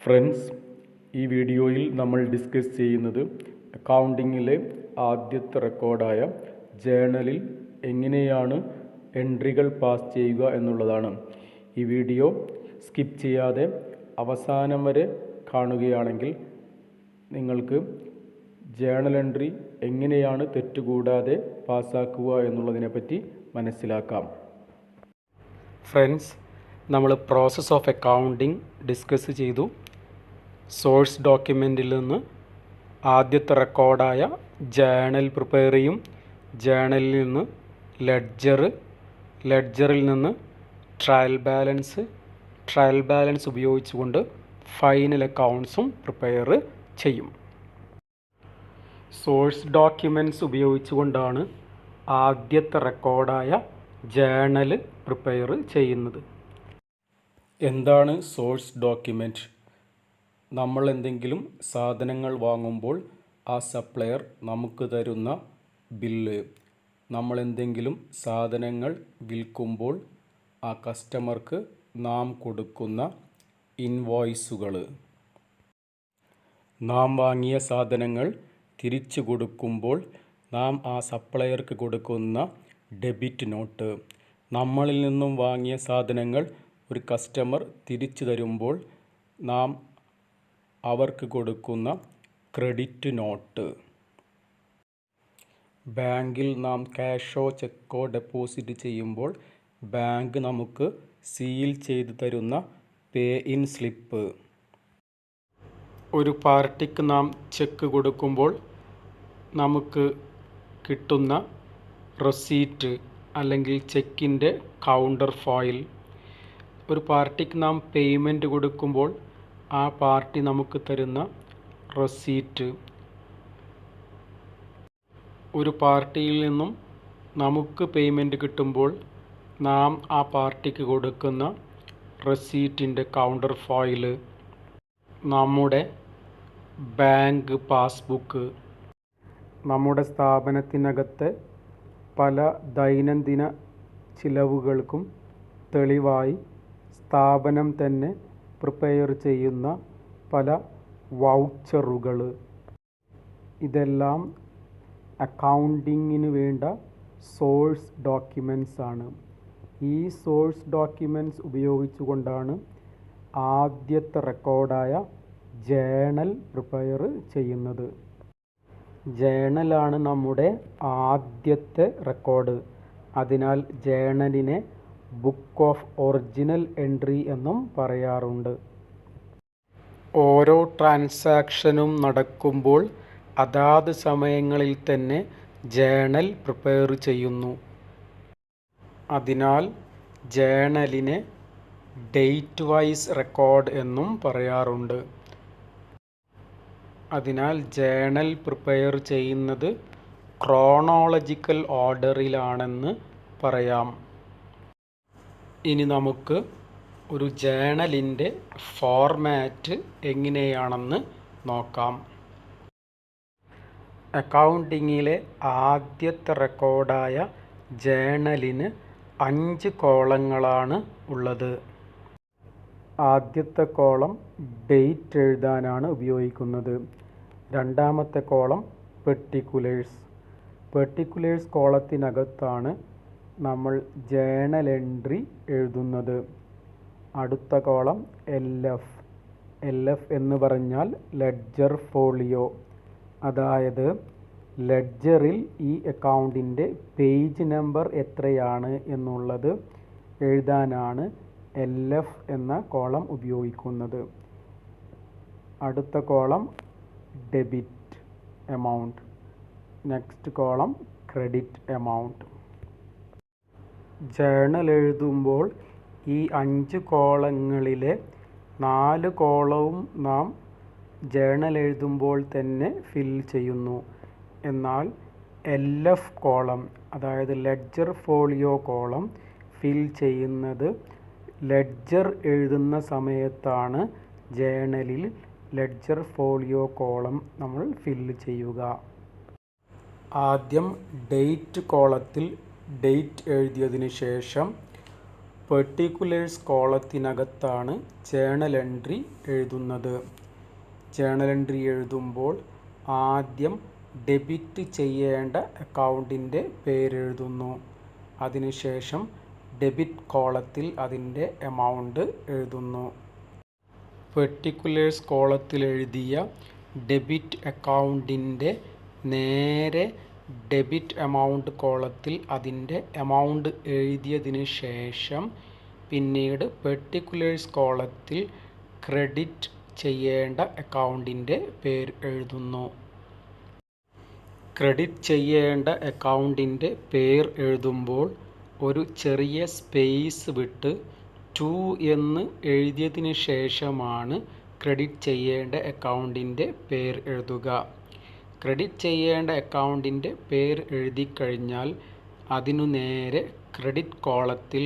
Friends, ഈ വീഡിയോയിൽ നമ്മൾ ഡിസ്കസ് ചെയ്യുന്നത് അക്കൗണ്ടിങ്ങിലെ ആദ്യത്തെ റെക്കോർഡായ ജേണലിൽ എങ്ങനെയാണ് എൻട്രികൾ പാസ് ചെയ്യുക എന്നുള്ളതാണ്. ഈ വീഡിയോ സ്കിപ്പ് ചെയ്യാതെ അവസാനം വരെ കാണുകയാണെങ്കിൽ നിങ്ങൾക്ക് ജേണൽ എൻട്രി എങ്ങനെയാണ് തെറ്റുകൂടാതെ പാസ്സാക്കുക എന്നുള്ളതിനെപ്പറ്റി മനസ്സിലാക്കാം. ഫ്രണ്ട്സ്, നമ്മൾ പ്രോസസ് ഓഫ് അക്കൗണ്ടിങ് ഡിസ്കസ് ചെയ്തു. സോഴ്സ് ഡോക്യുമെൻറ്റിൽ നിന്ന് ആദ്യത്തെ റെക്കോർഡായ ജേണൽ പ്രിപ്പയർ ചെയ്യും. ജേണലിൽ നിന്ന് ലെഡ്ജറിൽ നിന്ന് ട്രയൽ ബാലൻസ് ഉപയോഗിച്ചുകൊണ്ട് ഫൈനൽ അക്കൗണ്ട്സും പ്രിപ്പയർ ചെയ്യും. സോഴ്സ് ഡോക്യുമെൻറ്റ്സ് ഉപയോഗിച്ചുകൊണ്ടാണ് ആദ്യത്തെ റെക്കോർഡായ ജേണൽ പ്രിപ്പയർ ചെയ്യുന്നത്. എന്താണ് സോഴ്സ് ഡോക്യുമെൻറ്റ്? നമ്മൾ എന്തെങ്കിലും സാധനങ്ങൾ വാങ്ങുമ്പോൾ ആ സപ്ലയർ നമുക്ക് തരുന്ന ബില്ല്, നമ്മൾ എന്തെങ്കിലും സാധനങ്ങൾ വിൽക്കുമ്പോൾ ആ കസ്റ്റമർക്ക് നാം കൊടുക്കുന്ന ഇൻവോയ്സുകൾ, നാം വാങ്ങിയ സാധനങ്ങൾ തിരിച്ചു കൊടുക്കുമ്പോൾ നാം ആ സപ്ലയർക്ക് കൊടുക്കുന്ന ഡെബിറ്റ് നോട്ട്, നമ്മളിൽ നിന്നും വാങ്ങിയ സാധനങ്ങൾ ഒരു കസ്റ്റമർ തിരിച്ചു തരുമ്പോൾ നാം അവർക്ക് കൊടുക്കുന്ന ക്രെഡിറ്റ് നോട്ട്, ബാങ്കിൽ നാം ക്യാഷോ ചെക്കോ ഡെപ്പോസിറ്റ് ചെയ്യുമ്പോൾ ബാങ്ക് നമുക്ക് സീൽ ചെയ്ത് തരുന്ന പേ ഇൻ സ്ലിപ്പ്, ഒരു പാർട്ടിക്ക് നാം ചെക്ക് കൊടുക്കുമ്പോൾ നമുക്ക് കിട്ടുന്ന റെസീറ്റ് അല്ലെങ്കിൽ ചെക്കിൻ്റെ കൗണ്ടർ ഫോയിൽ, ഒരു പാർട്ടിക്ക് നാം പേയ്മെൻറ്റ് കൊടുക്കുമ്പോൾ ആ പാർട്ടി നമുക്ക് തരുന്ന റെസീറ്റ്, ഒരു പാർട്ടിയിൽ നിന്നും നമുക്ക് പേയ്മെൻറ്റ് കിട്ടുമ്പോൾ നാം ആ പാർട്ടിക്ക് കൊടുക്കുന്ന റെസീറ്റിൻ്റെ കൗണ്ടർ ഫോയിൽ, നമ്മുടെ ബാങ്ക് പാസ്ബുക്ക്, നമ്മുടെ സ്ഥാപനത്തിനകത്തെ പല ദൈനംദിന ചിലവുകൾക്കും തെളിവായി സ്ഥാപനം തന്നെ പ്രിപ്പയർ ചെയ്യുന്ന പല വൗച്ചറുകൾ, ഇതെല്ലാം അക്കൗണ്ടിങ്ങിന് വേണ്ട സോഴ്സ് ഡോക്യുമെൻറ്റ്സ് ആണ്. ഈ സോഴ്സ് ഡോക്യുമെൻറ്റ്സ് ഉപയോഗിച്ചുകൊണ്ടാണ് ആദ്യത്തെ റെക്കോർഡായ ജേണൽ പ്രിപ്പയർ ചെയ്യുന്നത്. ജേണലാണ് നമ്മുടെ ആദ്യത്തെ റെക്കോർഡ്. അതിനാൽ ജേണലിനെ ബുക്ക് ഓഫ് ഒറിജിനൽ എൻട്രി എന്നും പറയാറുണ്ട്. ഓരോ ട്രാൻസാക്ഷനും നടക്കുമ്പോൾ അതാത് സമയങ്ങളിൽ തന്നെ ജേണൽ പ്രിപ്പയർ ചെയ്യുന്നു. അതിനാൽ ജേണലിനെ ഡേറ്റ് വൈസ് റെക്കോർഡ് എന്നും പറയാറുണ്ട്. അതിനാൽ ജേണൽ പ്രിപ്പയർ ചെയ്യുന്നത് ക്രോണോളജിക്കൽ ഓർഡറിലാണെന്ന് പറയാം. ഇനി നമുക്ക് ഒരു ജേണലിൻ്റെ ഫോർമാറ്റ് എങ്ങനെയാണെന്ന് നോക്കാം. അക്കൗണ്ടിങ്ങിലെ ആദ്യത്തെ റെക്കോർഡായ ജേണലിന് 5 കോളങ്ങളാണ് ഉള്ളത്. ആദ്യത്തെ കോളം ഡേറ്റ് എഴുതാനാണ് ഉപയോഗിക്കുന്നത്. രണ്ടാമത്തെ കോളം പെർട്ടിക്കുലേഴ്സ് കോളത്തിനകത്താണ് നമ്മൾ ജേണൽ എൻട്രി എഴുതുന്നത്. അടുത്ത കോളം എൽ എഫ് എന്ന് പറഞ്ഞാൽ ലെഡ്ജർ ഫോളിയോ, അതായത് ലെഡ്ജറിൽ ഈ അക്കൗണ്ടിൻ്റെ പേജ് നമ്പർ എത്രയാണ് എന്നുള്ളത് എഴുതാനാണ് LF എന്ന കോളം ഉപയോഗിക്കുന്നത്. അടുത്ത column debit amount, next column credit amount. Journal എഴുതുമ്പോൾ ഈ 5 കോളങ്ങളിലെ 4 കോളവും നാം ജേണൽ എഴുതുമ്പോൾ തന്നെ ഫിൽ ചെയ്യുന്നു. എന്നാൽ LF കോളം, അതായത് ലെഡ്ജർ ഫോളിയോ കോളം ഫിൽ ചെയ്യുന്നത് ലെഡ്ജർ എഴുതുന്ന സമയത്താണ്. ജേണലിൽ ലെഡ്ജർ ഫോളിയോ കോളം നമ്മൾ ഫിൽ ചെയ്യുക. ആദ്യം ഡേറ്റ് കോളത്തിൽ ഡേറ്റ് എഴുതിയതിന് ശേഷം പെർട്ടിക്കുലേഴ്സ് കോളത്തിനകത്താണ് ജേണൽ എൻട്രി എഴുതുന്നത്. ജേണൽ എൻട്രി എഴുതുമ്പോൾ ആദ്യം ഡെബിറ്റ് ചെയ്യേണ്ട അക്കൗണ്ടിൻ്റെ പേരെഴുതുന്നു. അതിനുശേഷം ഡെബിറ്റ് കോളത്തിൽ അതിൻ്റെ എമൗണ്ട് എഴുതുന്നു. പെർട്ടിക്കുലേഴ്സ് കോളത്തിൽ എഴുതിയ ഡെബിറ്റ് അക്കൗണ്ടിൻ്റെ നേരെ ഡെബിറ്റ് എമൗണ്ട് കോളത്തിൽ അതിൻ്റെ എമൗണ്ട് എഴുതിയതിന് ശേഷം പിന്നീട് പെർട്ടിക്കുലേഴ്സ് കോളത്തിൽ ക്രെഡിറ്റ് ചെയ്യേണ്ട അക്കൗണ്ടിൻ്റെ പേര് എഴുതുന്നു. ക്രെഡിറ്റ് ചെയ്യേണ്ട അക്കൗണ്ടിൻ്റെ പേര് എഴുതുമ്പോൾ ഒരു ചെറിയ സ്പേസ് വിട്ട് ടു എന്ന് എഴുതിയതിന് ശേഷമാണ് ക്രെഡിറ്റ് ചെയ്യേണ്ട അക്കൗണ്ടിൻ്റെ പേര് എഴുതുക. ക്രെഡിറ്റ് ചെയ്യേണ്ട അക്കൗണ്ടിൻ്റെ പേര് എഴുതി കഴിഞ്ഞാൽ അതിനു നേരെ ക്രെഡിറ്റ് കോളത്തിൽ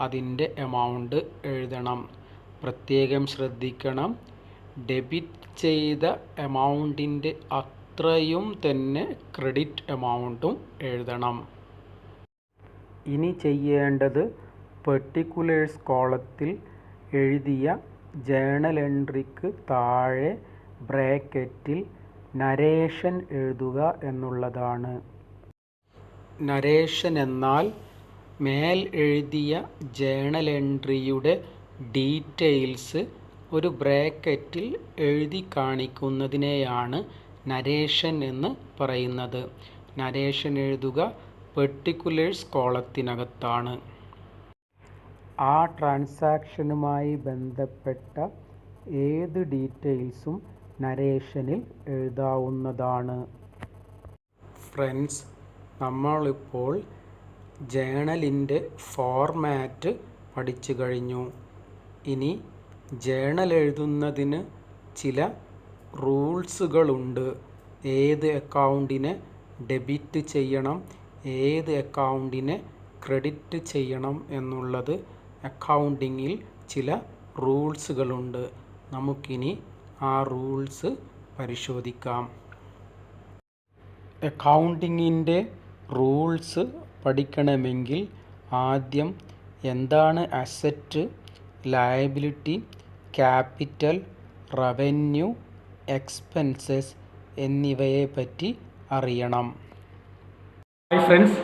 അതിൻ്റെ എമൗണ്ട് എഴുതണം. പ്രത്യേകം ശ്രദ്ധിക്കണം, ഡെബിറ്റ് ചെയ്ത എമൗണ്ടിൻ്റെ അത്രയും തന്നെ ക്രെഡിറ്റ് എമൗണ്ടും എഴുതണം. ഇനി ചെയ്യേണ്ടത് പെർട്ടിക്കുലേഴ്സ് കോളത്തിൽ എഴുതിയ ജേണൽ എൻട്രിക്ക് താഴെ ബ്രാക്കറ്റിൽ നരേഷൻ എഴുതുക എന്നുള്ളതാണ്. നരേഷൻ എന്നാൽ മേൽ എഴുതിയ ജേണൽ എൻട്രിയുടെ ഡീറ്റെയിൽസ് ഒരു ബ്രാക്കറ്റിൽ എഴുതി കാണിക്കുന്നതിനെയാണ് നരേഷൻ എന്ന് പറയുന്നത്. നരേഷൻ എഴുതുക പെർട്ടിക്കുലേഴ്സ് കോളത്തിനകത്താണ്. ആ ട്രാൻസാക്ഷനുമായി ബന്ധപ്പെട്ട ഏത് ഡീറ്റെയിൽസും നരേഷനിൽ എഴുതാവുന്നതാണ്. ഫ്രണ്ട്സ്, നമ്മളിപ്പോൾ ജേണലിൻ്റെ ഫോർമാറ്റ് പഠിച്ചു കഴിഞ്ഞു. ഇനി ജേണൽ എഴുതുന്നതിന് ചില റൂൾസുകളുണ്ട്. ഏത് അക്കൗണ്ടിനെ ഡെബിറ്റ് ചെയ്യണം, ഏത് അക്കൗണ്ടിനെ ക്രെഡിറ്റ് ചെയ്യണം എന്നുള്ളത് അക്കൗണ്ടിങ്ങിൽ ചില റൂൾസുകളുണ്ട്. നമുക്കിനി ആ റൂൾസ് പരിശോധിക്കാം. അക്കൗണ്ടിങ്ങിൻ്റെ റൂൾസ് പഠിക്കണമെങ്കിൽ ആദ്യം എന്താണ് asset, liability, capital, revenue, expenses എന്നിവയെപ്പറ്റി അറിയണം. ഹായ് ഫ്രണ്ട്സ്,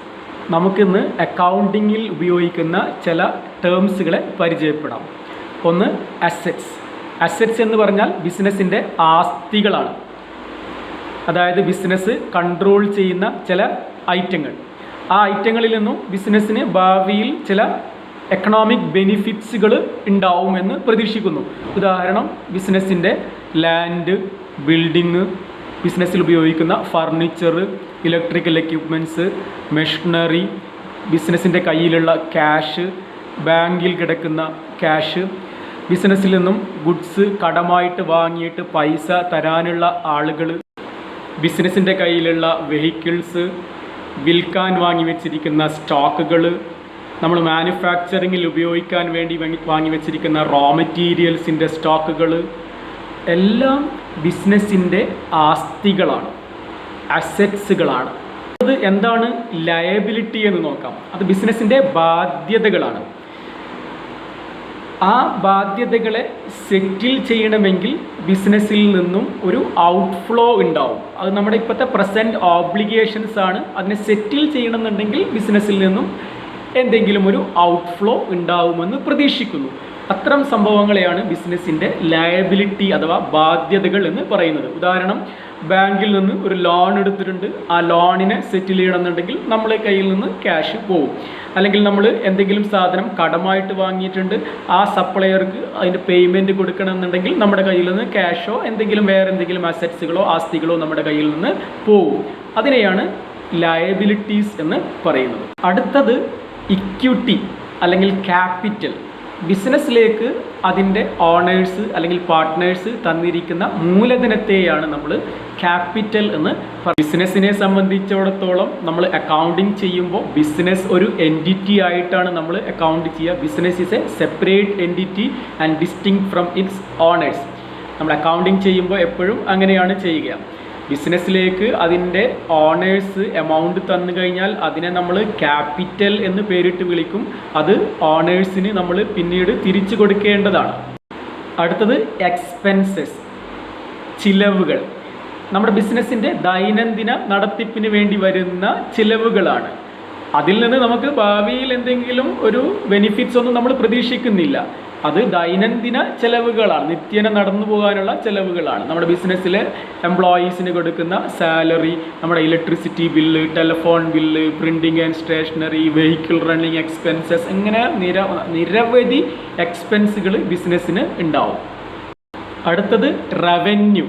നമുക്കിന്ന് അക്കൗണ്ടിങ്ങിൽ ഉപയോഗിക്കുന്ന ചില ടേംസുകളെ പരിചയപ്പെടാം. ഒന്ന് അസറ്റ്സ്. അസറ്റ്സ് എന്ന് പറഞ്ഞാൽ ബിസിനസ്സിൻ്റെ ആസ്തികളാണ്. അതായത് ബിസിനസ് കൺട്രോൾ ചെയ്യുന്ന ചില ഐറ്റങ്ങൾ. ആ ഐറ്റങ്ങളിൽ നിന്നും ബിസിനസ്സിന് ഭാവിയിൽ ചില എക്കണോമിക് ബെനിഫിറ്റ്സുകൾ ഉണ്ടാവുമെന്ന് പ്രതീക്ഷിക്കുന്നു. ഉദാഹരണം, ബിസിനസ്സിൻ്റെ ലാൻഡ്, ബിൽഡിങ്, ബിസിനസ്സിൽ ഉപയോഗിക്കുന്ന ഫർണിച്ചർ, ഇലക്ട്രിക്കൽ എക്യുപ്മെൻറ്റ്സ്, മെഷീനറി, ബിസിനസ്സിൻ്റെ കയ്യിലുള്ള ക്യാഷ്, ബാങ്കിൽ കിടക്കുന്ന ക്യാഷ്, ബിസിനസ്സിൽ നിന്നും ഗുഡ്സ് കടമായിട്ട് വാങ്ങിയിട്ട് പൈസ തരാനുള്ള ആളുകൾ, ബിസിനസ്സിൻ്റെ കയ്യിലുള്ള വെഹിക്കിൾസ്, വിൽക്കാൻ വാങ്ങി വെച്ചിരിക്കുന്ന സ്റ്റോക്കുകൾ, നമ്മൾ മാനുഫാക്ചറിങ്ങിൽ ഉപയോഗിക്കാൻ വേണ്ടി വാങ്ങി വെച്ചിരിക്കുന്ന റോ മെറ്റീരിയൽസിൻ്റെ സ്റ്റോക്കുകൾ എല്ലാം ബിസിനസ്സിൻ്റെ ആസ്തികളാണ്, അസറ്റ്സുകളാണ്. അത് എന്താണ് ലയബിലിറ്റി എന്ന് നോക്കാം. അത് ബിസിനസ്സിൻ്റെ ബാധ്യതകളാണ്. ആ ബാധ്യതകളെ സെറ്റിൽ ചെയ്യണമെങ്കിൽ ബിസിനസ്സിൽ നിന്നും ഒരു ഔട്ട്ഫ്ലോ ഉണ്ടാവും. അത് നമ്മുടെ ഇപ്പോഴത്തെ പ്രസൻറ്റ് ഓബ്ലിഗേഷൻസ് ആണ്. അതിനെ സെറ്റിൽ ചെയ്യണമെന്നുണ്ടെങ്കിൽ ബിസിനസ്സിൽ നിന്നും എന്തെങ്കിലും ഒരു ഔട്ട്ഫ്ലോ ഉണ്ടാവുമെന്ന് പ്രതീക്ഷിക്കുന്നു. അത്തരം സംഭവങ്ങളെയാണ് ബിസിനസ്സിൻ്റെ ലയബിലിറ്റി അഥവാ ബാധ്യതകൾ എന്ന് പറയുന്നത്. ഉദാഹരണം, ബാങ്കിൽ നിന്ന് ഒരു ലോൺ എടുത്തിട്ടുണ്ട്, ആ ലോണിനെ സെറ്റിൽ ചെയ്യണമെന്നുണ്ടെങ്കിൽ നമ്മളെ കയ്യിൽ നിന്ന് ക്യാഷ് പോകും. അല്ലെങ്കിൽ നമ്മൾ എന്തെങ്കിലും സാധനം കടമായിട്ട് വാങ്ങിയിട്ടുണ്ട്, ആ സപ്ലയർക്ക് അതിൻ്റെ പേയ്മെൻറ്റ് കൊടുക്കണമെന്നുണ്ടെങ്കിൽ നമ്മുടെ കയ്യിൽ നിന്ന് ക്യാഷോ എന്തെങ്കിലും വേറെ എന്തെങ്കിലും അസറ്റ്സുകളോ ആസ്തികളോ നമ്മുടെ കയ്യിൽ നിന്ന് പോകും. അതിനെയാണ് ലയബിലിറ്റീസ് എന്ന് പറയുന്നത്. അടുത്തത് ഇക്വിറ്റി അല്ലെങ്കിൽ ക്യാപിറ്റൽ. ബിസിനസ്സിലേക്ക് അതിൻ്റെ ഓണേഴ്സ് അല്ലെങ്കിൽ പാർട്ട്നേഴ്സ് തന്നിരിക്കുന്ന മൂലധനത്തെയാണ് നമ്മൾ ക്യാപിറ്റൽ എന്ന് പറയുന്നത്. ബിസിനസ്സിനെ സംബന്ധിച്ചിടത്തോളം നമ്മൾ അക്കൗണ്ടിങ് ചെയ്യുമ്പോൾ ബിസിനസ് ഒരു എൻറ്റിറ്റി ആയിട്ടാണ് നമ്മൾ അക്കൗണ്ട് ചെയ്യുക. Business is a separate entity and distinct from its owners. നമ്മൾ അക്കൗണ്ടിങ് ചെയ്യുമ്പോൾ എപ്പോഴും അങ്ങനെയാണ് ചെയ്യുക. ബിസിനസ്സിലേക്ക് അതിൻ്റെ ഓണേഴ്സ് എമൗണ്ട് തന്നു കഴിഞ്ഞാൽ അതിനെ നമ്മൾ ക്യാപിറ്റൽ എന്ന് പേരിട്ട് വിളിക്കും. അത് ഓണേഴ്സിന് നമ്മൾ പിന്നീട് തിരിച്ചു കൊടുക്കേണ്ടതാണ്. അടുത്തത് എക്സ്പെൻസസ്, ചിലവുകൾ. നമ്മുടെ ബിസിനസ്സിൻ്റെ ദൈനംദിന നടത്തിപ്പിന് വേണ്ടി വരുന്ന ചിലവുകളാണ്. അതിൽ നിന്ന് നമുക്ക് ഭാവിയിൽ എന്തെങ്കിലും ഒരു ബെനിഫിറ്റ്സ് ഒന്നും നമ്മൾ പ്രതീക്ഷിക്കുന്നില്ല. അത് ദൈനംദിന ചിലവുകളാണ്, നിത്യേന നടന്നു പോകാനുള്ള ചിലവുകളാണ്. നമ്മുടെ ബിസിനസ്സിൽ എംപ്ലോയീസിന് കൊടുക്കുന്ന സാലറി, നമ്മുടെ electricity bill, telephone bill, printing and stationery, vehicle running expenses, ഇങ്ങനെ നിരവധി എക്സ്പെൻസുകൾ ബിസിനസ്സിന് ഉണ്ടാവും. അടുത്തത് റവന്യൂ.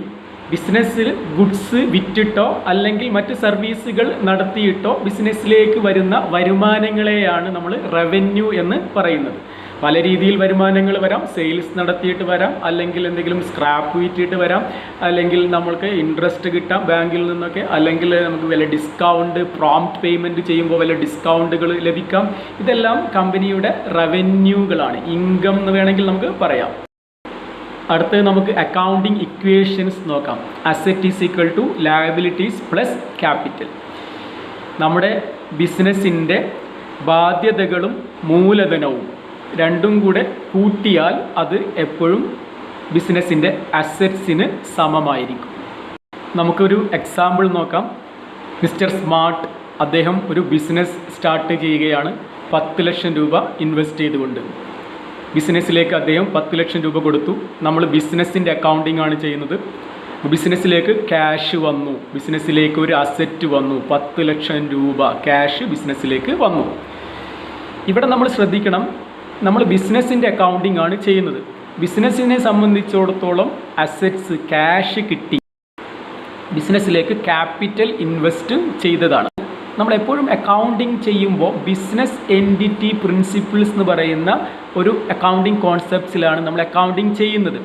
ബിസിനസ്സിൽ ഗുഡ്സ് വിറ്റിട്ടോ അല്ലെങ്കിൽ മറ്റ് സർവീസുകൾ നടത്തിയിട്ടോ ബിസിനസ്സിലേക്ക് വരുന്ന വരുമാനങ്ങളെയാണ് നമ്മൾ റവന്യൂ എന്ന് പറയുന്നത്. പല രീതിയിൽ വരുമാനങ്ങൾ വരാം. സെയിൽസ് നടത്തിയിട്ട് വരാം, അല്ലെങ്കിൽ എന്തെങ്കിലും സ്ക്രാപ്പ് വിറ്റിട്ട് വരാം, അല്ലെങ്കിൽ നമ്മൾക്ക് ഇൻട്രസ്റ്റ് കിട്ടാം ബാങ്കിൽ നിന്നൊക്കെ, അല്ലെങ്കിൽ നമുക്ക് വല്ല ഡിസ്കൗണ്ട്, പ്രോംപ്റ്റ് പേയ്മെൻറ്റ് ചെയ്യുമ്പോൾ വല്ല ഡിസ്കൗണ്ടുകൾ ലഭിക്കാം. ഇതെല്ലാം കമ്പനിയുടെ റവന്യൂകളാണ്, ഇൻകം എന്ന് വേണമെങ്കിൽ നമുക്ക് പറയാം. അടുത്തത് നമുക്ക് അക്കൗണ്ടിങ് ഇക്വേഷൻസ് നോക്കാം. Asset is equal to liabilities plus capital. നമ്മുടെ ബിസിനസ്സിൻ്റെ ബാധ്യതകളും മൂലധനവും രണ്ടും കൂടെ കൂട്ടിയാൽ അത് എപ്പോഴും ബിസിനസ്സിൻ്റെ അസറ്റ്സിന് സമമായിരിക്കും. നമുക്കൊരു എക്സാമ്പിൾ നോക്കാം. മിസ്റ്റർ സ്മാർട്ട് അദ്ദേഹം ഒരു ബിസിനസ് സ്റ്റാർട്ട് ചെയ്യുകയാണ് 10 ലക്ഷം രൂപ ഇൻവെസ്റ്റ് ചെയ്തുകൊണ്ട്. ബിസിനസ്സിലേക്ക് അദ്ദേഹം 10 ലക്ഷം രൂപ കൊടുത്തു. നമ്മൾ ബിസിനസ്സിൻ്റെ അക്കൗണ്ടിംഗ് ആണ് ചെയ്യുന്നത്. ബിസിനസ്സിലേക്ക് ക്യാഷ് വന്നു, ബിസിനസ്സിലേക്ക് ഒരു അസറ്റ് വന്നു, 10 ലക്ഷം രൂപ ക്യാഷ് ബിസിനസ്സിലേക്ക് വന്നു. ഇവിടെ നമ്മൾ ശ്രദ്ധിക്കണം, നമ്മൾ ബിസിനസ്സിൻ്റെ അക്കൗണ്ടിംഗ് ആണ് ചെയ്യുന്നത്. ബിസിനസ്സിനെ സംബന്ധിച്ചിടത്തോളം അസറ്റ്സ്, ക്യാഷ് കിട്ടി, ബിസിനസ്സിലേക്ക് ക്യാപിറ്റൽ ഇൻവെസ്റ്റ് ചെയ്തതാണ്. നമ്മളെപ്പോഴും അക്കൗണ്ടിങ് ചെയ്യുമ്പോൾ ബിസിനസ് എൻറ്റിറ്റി പ്രിൻസിപ്പിൾസ് എന്ന് പറയുന്ന ഒരു അക്കൗണ്ടിങ് കോൺസെപ്റ്റ്സിലാണ് നമ്മൾ അക്കൗണ്ടിങ് ചെയ്യുന്നത്.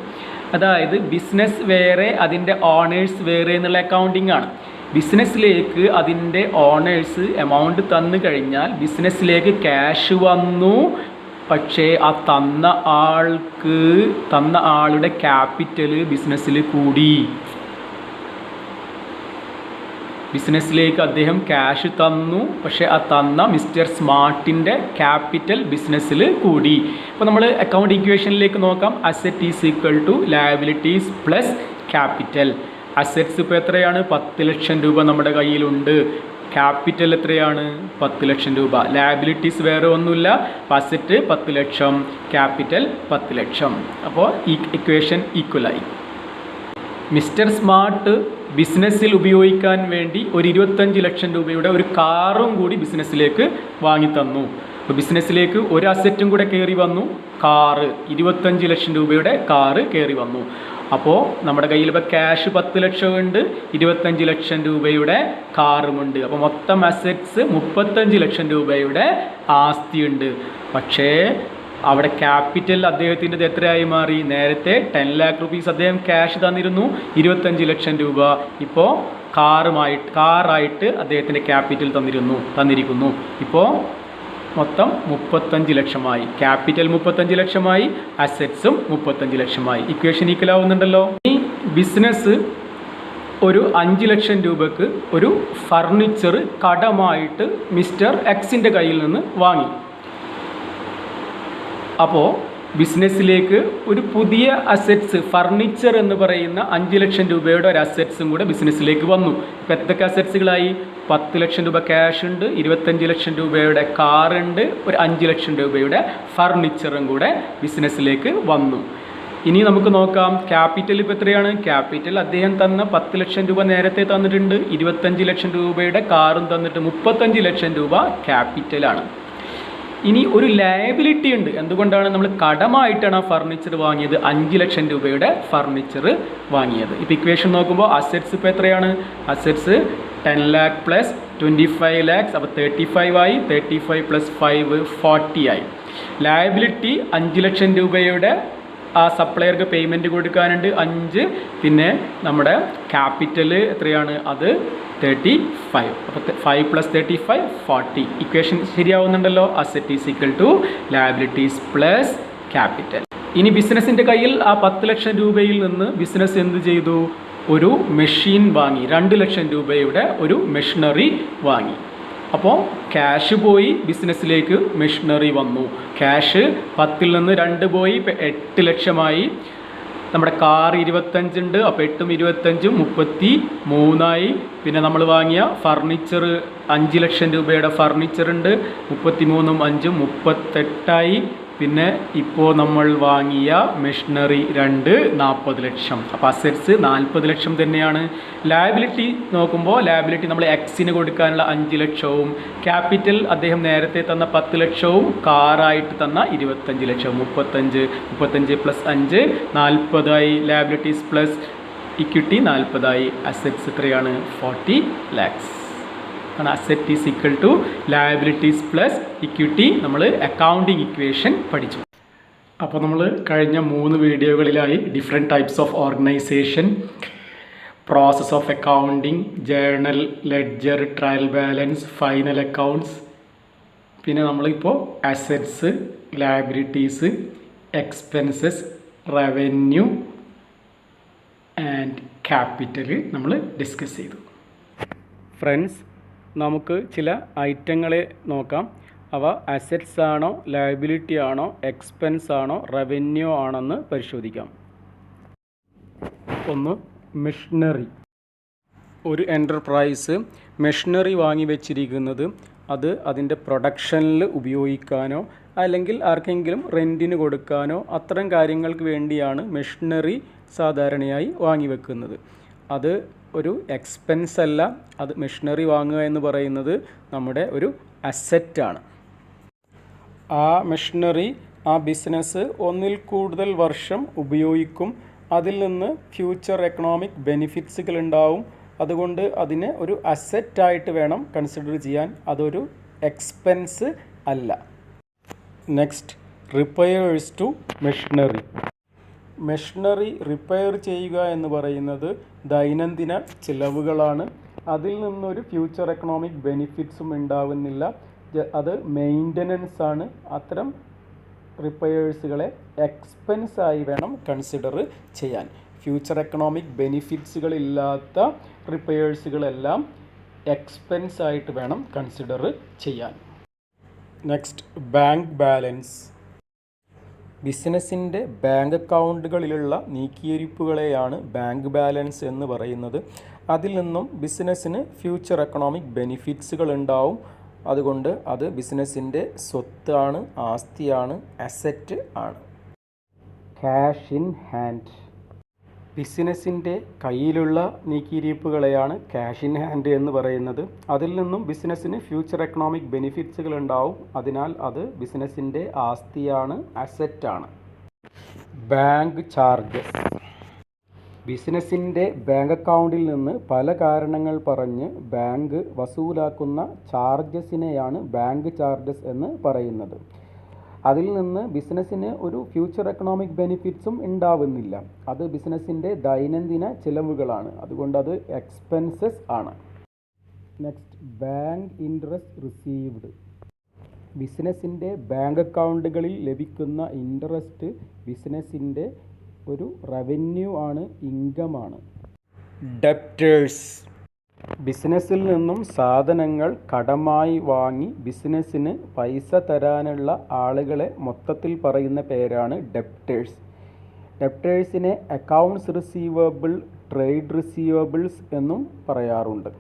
അതായത് ബിസിനസ് വേറെ, അതിൻ്റെ ഓണേഴ്സ് വേറെ എന്നുള്ള അക്കൗണ്ടിങ് ആണ്. ബിസിനസ്സിലേക്ക് അതിൻ്റെ ഓണേഴ്സ് എമൗണ്ട് തന്നു കഴിഞ്ഞാൽ ബിസിനസ്സിലേക്ക് ക്യാഷ് വന്നു, പക്ഷേ ആ തന്ന ആളുടെ ക്യാപിറ്റൽ ബിസിനസ്സിൽ കൂടി. ബിസിനസ്സിലേക്ക് അദ്ദേഹം ക്യാഷ് തന്നു, പക്ഷേ ആ തന്ന മിസ്റ്റർ സ്മാർട്ടിൻ്റെ ക്യാപിറ്റൽ ബിസിനസ്സിൽ കൂടി. അപ്പോൾ നമ്മൾ അക്കൗണ്ട് ഇക്വേഷനിലേക്ക് നോക്കാം. Asset is equal to liabilities plus capital. Assets ഇപ്പോൾ എത്രയാണ്? 10 ലക്ഷം രൂപ നമ്മുടെ കയ്യിലുണ്ട്. ക്യാപിറ്റൽ എത്രയാണ്? 10 ലക്ഷം രൂപ. ലയബിലിറ്റീസ് വേറെ ഒന്നുമില്ല. അസറ്റ് 10 ലക്ഷം, ക്യാപിറ്റൽ 10 ലക്ഷം. അപ്പോൾ ഈ ഇക്വേഷൻ ഈക്വലായി. മിസ്റ്റർ സ്മാർട്ട് ബിസിനസ്സിൽ ഉപയോഗിക്കാൻ വേണ്ടി ഒരു 25 ലക്ഷം രൂപയുടെ ഒരു കാറും കൂടി ബിസിനസ്സിലേക്ക് വാങ്ങിത്തന്നു. അപ്പോൾ ബിസിനസ്സിലേക്ക് ഒരു അസറ്റും കൂടെ കയറി വന്നു, കാറ്, 25 ലക്ഷം രൂപയുടെ കാറ് കയറി വന്നു. അപ്പോൾ നമ്മുടെ കയ്യിൽ ഇപ്പോൾ ക്യാഷ് 10 ലക്ഷമുണ്ട്, 25 ലക്ഷം രൂപയുടെ കാറുമുണ്ട്. അപ്പോൾ മൊത്തം അസറ്റ്സ് 35 ലക്ഷം രൂപയുടെ ആസ്തിയുണ്ട്. പക്ഷേ അവിടെ ക്യാപിറ്റൽ അദ്ദേഹത്തിൻ്റെ എത്രയായി മാറി? നേരത്തെ 10 lakh rupees അദ്ദേഹം ക്യാഷ് തന്നിരുന്നു, 25 ലക്ഷം രൂപ ഇപ്പോൾ കാറായിട്ട് അദ്ദേഹത്തിൻ്റെ ക്യാപിറ്റൽ തന്നിരിക്കുന്നു. ഇപ്പോൾ മൊത്തം 35 ലക്ഷമായി. ക്യാപിറ്റൽ 35 ലക്ഷമായി, അസറ്റ്സും 35 ലക്ഷമായി. ഇക്വേഷൻ ഈക്വൽ ആവുന്നുണ്ടല്ലോ. ഈ ബിസിനസ് ഒരു 5 ലക്ഷം രൂപക്ക് ഒരു ഫർണിച്ചർ കടമായിട്ട് മിസ്റ്റർ എക്സിൻ്റെ കയ്യിൽ നിന്ന് വാങ്ങി. അപ്പോൾ ബിസിനസ്സിലേക്ക് ഒരു പുതിയ അസറ്റ്സ്, ഫർണിച്ചർ എന്ന് പറയുന്ന 5 ലക്ഷം രൂപയുടെ ഒരു അസറ്റ്സും കൂടെ ബിസിനസ്സിലേക്ക് വന്നു. ഇപ്പോൾ എന്തൊക്കെ അസറ്റ്സുകളായി? 10 ലക്ഷം രൂപ ക്യാഷ് ഉണ്ട്, 25 ലക്ഷം രൂപയുടെ കാറുണ്ട്, ഒരു 5 ലക്ഷം രൂപയുടെ ഫർണിച്ചറും കൂടെ ബിസിനസ്സിലേക്ക് വന്നു. ഇനി നമുക്ക് നോക്കാം ക്യാപിറ്റൽ ഇപ്പോൾ എത്രയാണ്? ക്യാപിറ്റൽ അദ്ദേഹം തന്ന 10 ലക്ഷം രൂപ നേരത്തെ തന്നിട്ടുണ്ട്, 25 ലക്ഷം രൂപയുടെ കാറും തന്നിട്ട് 35 ലക്ഷം രൂപ ക്യാപിറ്റലാണ്. ഇനി ഒരു ലയബിലിറ്റി ഉണ്ട്. എന്തുകൊണ്ടാണ്? നമ്മൾ കടമായിട്ടാണ് ആ ഫർണിച്ചർ വാങ്ങിയത്, 5 ലക്ഷം രൂപയുടെ ഫർണിച്ചർ വാങ്ങിയത്. ഇപ്പോൾ ഇക്വേഷൻ നോക്കുമ്പോൾ അസറ്റ്സ് ഇപ്പോൾ എത്രയാണ്? അസറ്റ്സ് 10 lakh പ്ലസ് 25 lakhs, അപ്പോൾ 35 ആയി. 35 പ്ലസ് 5 40 ആയി. ലയബിലിറ്റി 5 ലക്ഷം രൂപയുടെ ആ സപ്ലയർക്ക് പേയ്മെൻറ്റ് കൊടുക്കാനുണ്ട് 5. പിന്നെ നമ്മുടെ ക്യാപിറ്റൽ എത്രയാണ്? അത് 35. അപ്പോൾ 5 പ്ലസ് 35 40. ഇക്വേഷൻ ശരിയാവുന്നുണ്ടല്ലോ. Asset is equal to liabilities plus capital. ഇനി ബിസിനസ്സിൻ്റെ കയ്യിൽ ആ 10 ലക്ഷം രൂപയിൽ നിന്ന് ബിസിനസ് എന്ത് ചെയ്തു? ഒരു മെഷീൻ വാങ്ങി, 2 ലക്ഷം രൂപയുടെ ഒരു മെഷീനറി വാങ്ങി. അപ്പോൾ ക്യാഷ് പോയി, ബിസിനസ്സിലേക്ക് മെഷീനറി വന്നു. ക്യാഷ് 10ൽ നിന്ന് 2 പോയി, ഇപ്പം 8 ലക്ഷമായി. നമ്മുടെ കാർ 25 ഉണ്ട്, അപ്പോൾ 8ഉം 25ഉം 33ആയി. പിന്നെ നമ്മൾ വാങ്ങിയ ഫർണിച്ചർ 5 ലക്ഷം രൂപയുടെ ഫർണിച്ചർ ഉണ്ട്, 33ഉം 5ഉം 38ആയി. പിന്നെ ഇപ്പോൾ നമ്മൾ വാങ്ങിയ മെഷീനറി 40 ലക്ഷം. അപ്പോൾ അസറ്റ്സ് 40 ലക്ഷം തന്നെയാണ്. ലയബിലിറ്റി നോക്കുമ്പോൾ ലയബിലിറ്റി നമ്മൾ എക്സിന് കൊടുക്കാനുള്ള 5 ലക്ഷവും ക്യാപിറ്റൽ അദ്ദേഹം നേരത്തെ തന്ന 10 ലക്ഷവും കാറായിട്ട് തന്ന 25 ലക്ഷവും 35 പ്ലസ് 5 40ആയി. ലയബിലിറ്റീസ് പ്ലസ് ഇക്വിറ്റി 40ആയി. അസറ്റ്സ് എത്രയാണ്? 40 lakhs. Asset is equal to liabilities plus equity. നമ്മൾ അക്കൗണ്ടിങ് ഇക്വേഷൻ പഠിച്ചു. അപ്പോൾ നമ്മൾ കഴിഞ്ഞ 3 വീഡിയോകളിലായി different types of organisation, process of accounting, journal, ledger, trial balance, final accounts, പിന്നെ നമ്മളിപ്പോൾ assets, liabilities, expenses, revenue and capital നമ്മൾ ഡിസ്കസ് ചെയ്തു. ഫ്രണ്ട്സ്, നമുക്ക് ചില ഐറ്റങ്ങളെ നോക്കാം. അവ അസറ്റ്സ് ആണോ, ലയബിലിറ്റി ആണോ, എക്സ്പെൻസ് ആണോ, റവന്യൂ ആണെന്ന് പരിശോധിക്കാം. ഒന്ന്, മെഷീനറി. ഒരു എൻ്റർപ്രൈസ് മെഷീനറി വാങ്ങി വെച്ചിരിക്കുന്നത് അത് അതിൻ്റെ പ്രൊഡക്ഷനിൽ ഉപയോഗിക്കാനോ അല്ലെങ്കിൽ ആർക്കെങ്കിലും റെൻറ്റിന് കൊടുക്കാനോ അത്തരം കാര്യങ്ങൾക്ക് വേണ്ടിയാണ് മെഷീനറി സാധാരണയായി വാങ്ങി വെക്കുന്നത്. അത് ഒരു എക്സ്പെൻസ് അല്ല. അത് മെഷീനറി വാങ്ങുക എന്ന് പറയുന്നത് നമ്മുടെ ഒരു അസറ്റാണ്. ആ മെഷീനറി ആ ബിസിനസ് ഒന്നിൽ കൂടുതൽ വർഷം ഉപയോഗിക്കും. അതിൽ നിന്ന് ഫ്യൂച്ചർ എക്കണോമിക് ബെനിഫിറ്റ്സുകൾ ഉണ്ടാവും. അതുകൊണ്ട് അതിനെ ഒരു അസറ്റായിട്ട് വേണം കൺസിഡർ ചെയ്യാൻ. അതൊരു എക്സ്പെൻസ് അല്ല. Next, repairs to machinery. Machinery repair ചെയ്യുക എന്ന് പറയുന്നത് ദൈനംദിന ചിലവുകളാണ്. അതിൽ നിന്നൊരു ഫ്യൂച്ചർ എക്കണോമിക് ബെനിഫിറ്റ്സും ഉണ്ടാവുന്നില്ല. അത് മെയിൻ്റനൻസ് ആണ്. അത്തരം റിപ്പയേഴ്സുകളെ എക്സ്പെൻസായി വേണം കൺസിഡർ ചെയ്യാൻ. ഫ്യൂച്ചർ എക്കണോമിക് ബെനിഫിറ്റ്സുകളില്ലാത്ത റിപ്പയേഴ്സുകളെല്ലാം എക്സ്പെൻസായിട്ട് വേണം കൺസിഡർ ചെയ്യാൻ. Next, bank balance. ബിസിനസ്സിൻ്റെ ബാങ്ക് അക്കൗണ്ടുകളിലുള്ള നീക്കിയിരിപ്പുകളെയാണ് ബാങ്ക് ബാലൻസ് എന്ന് പറയുന്നത്. അതിൽ നിന്നും ബിസിനസ്സിന് ഫ്യൂച്ചർ എക്കണോമിക് ബെനിഫിറ്റ്സുകൾ ഉണ്ടാവും. അതുകൊണ്ട് അത് ബിസിനസ്സിൻ്റെ സ്വത്താണ്, ആസ്തിയാണ്, അസറ്റ് ആണ്. Cash in hand. ബിസിനസ്സിൻ്റെ കയ്യിലുള്ള നീക്കിയിരിപ്പുകളെയാണ് ക്യാഷ് ഇൻ ഹാൻഡ് എന്ന് പറയുന്നത്. അതിൽ നിന്നും ബിസിനസ്സിന് ഫ്യൂച്ചർ എക്കണോമിക് ബെനിഫിറ്റ്സുകൾ ഉണ്ടാവും. അതിനാൽ അത് ബിസിനസ്സിൻ്റെ ആസ്തിയാണ്, അസറ്റാണ്. Bank charges. ബിസിനസ്സിൻ്റെ ബാങ്ക് അക്കൗണ്ടിൽ നിന്ന് പല കാരണങ്ങൾ പറഞ്ഞ് ബാങ്ക് വസൂലാക്കുന്ന ചാർജസിനെയാണ് ബാങ്ക് ചാർജസ് എന്ന് പറയുന്നത്. അതിൽ നിന്ന് ബിസിനസ്സിന് ഒരു ഫ്യൂച്ചർ എക്കണോമിക് ബെനിഫിറ്റ്സും ഉണ്ടാവുന്നില്ല. അത് ബിസിനസ്സിൻ്റെ ദൈനംദിന ചിലവുകളാണ്. അതുകൊണ്ട് അത് എക്സ്പെൻസസ് ആണ്. Next, bank interest received. ബിസിനസ്സിൻ്റെ ബാങ്ക് അക്കൗണ്ടുകളിൽ ലഭിക്കുന്ന ഇൻട്രസ്റ്റ് ബിസിനസ്സിൻ്റെ ഒരു റവന്യൂ ആണ്, ഇൻകമാണ്. ഡെപ്റ്റേഴ്സ്. ബിസിനസ്സിൽ നിന്നും സാധനങ്ങൾ കടമായി വാങ്ങി ബിസിനസ്സിന് പൈസ തരാനുള്ള ആളുകളെ മൊത്തത്തിൽ പറയുന്ന പേരാണ് ഡെപ്റ്റേഴ്സ്. ഡെപ്റ്റേഴ്സിനെ അക്കൗണ്ട്സ് റിസീവബിൾ, ട്രേഡ് റിസീവബിൾസ് എന്നും പറയാറുണ്ട്.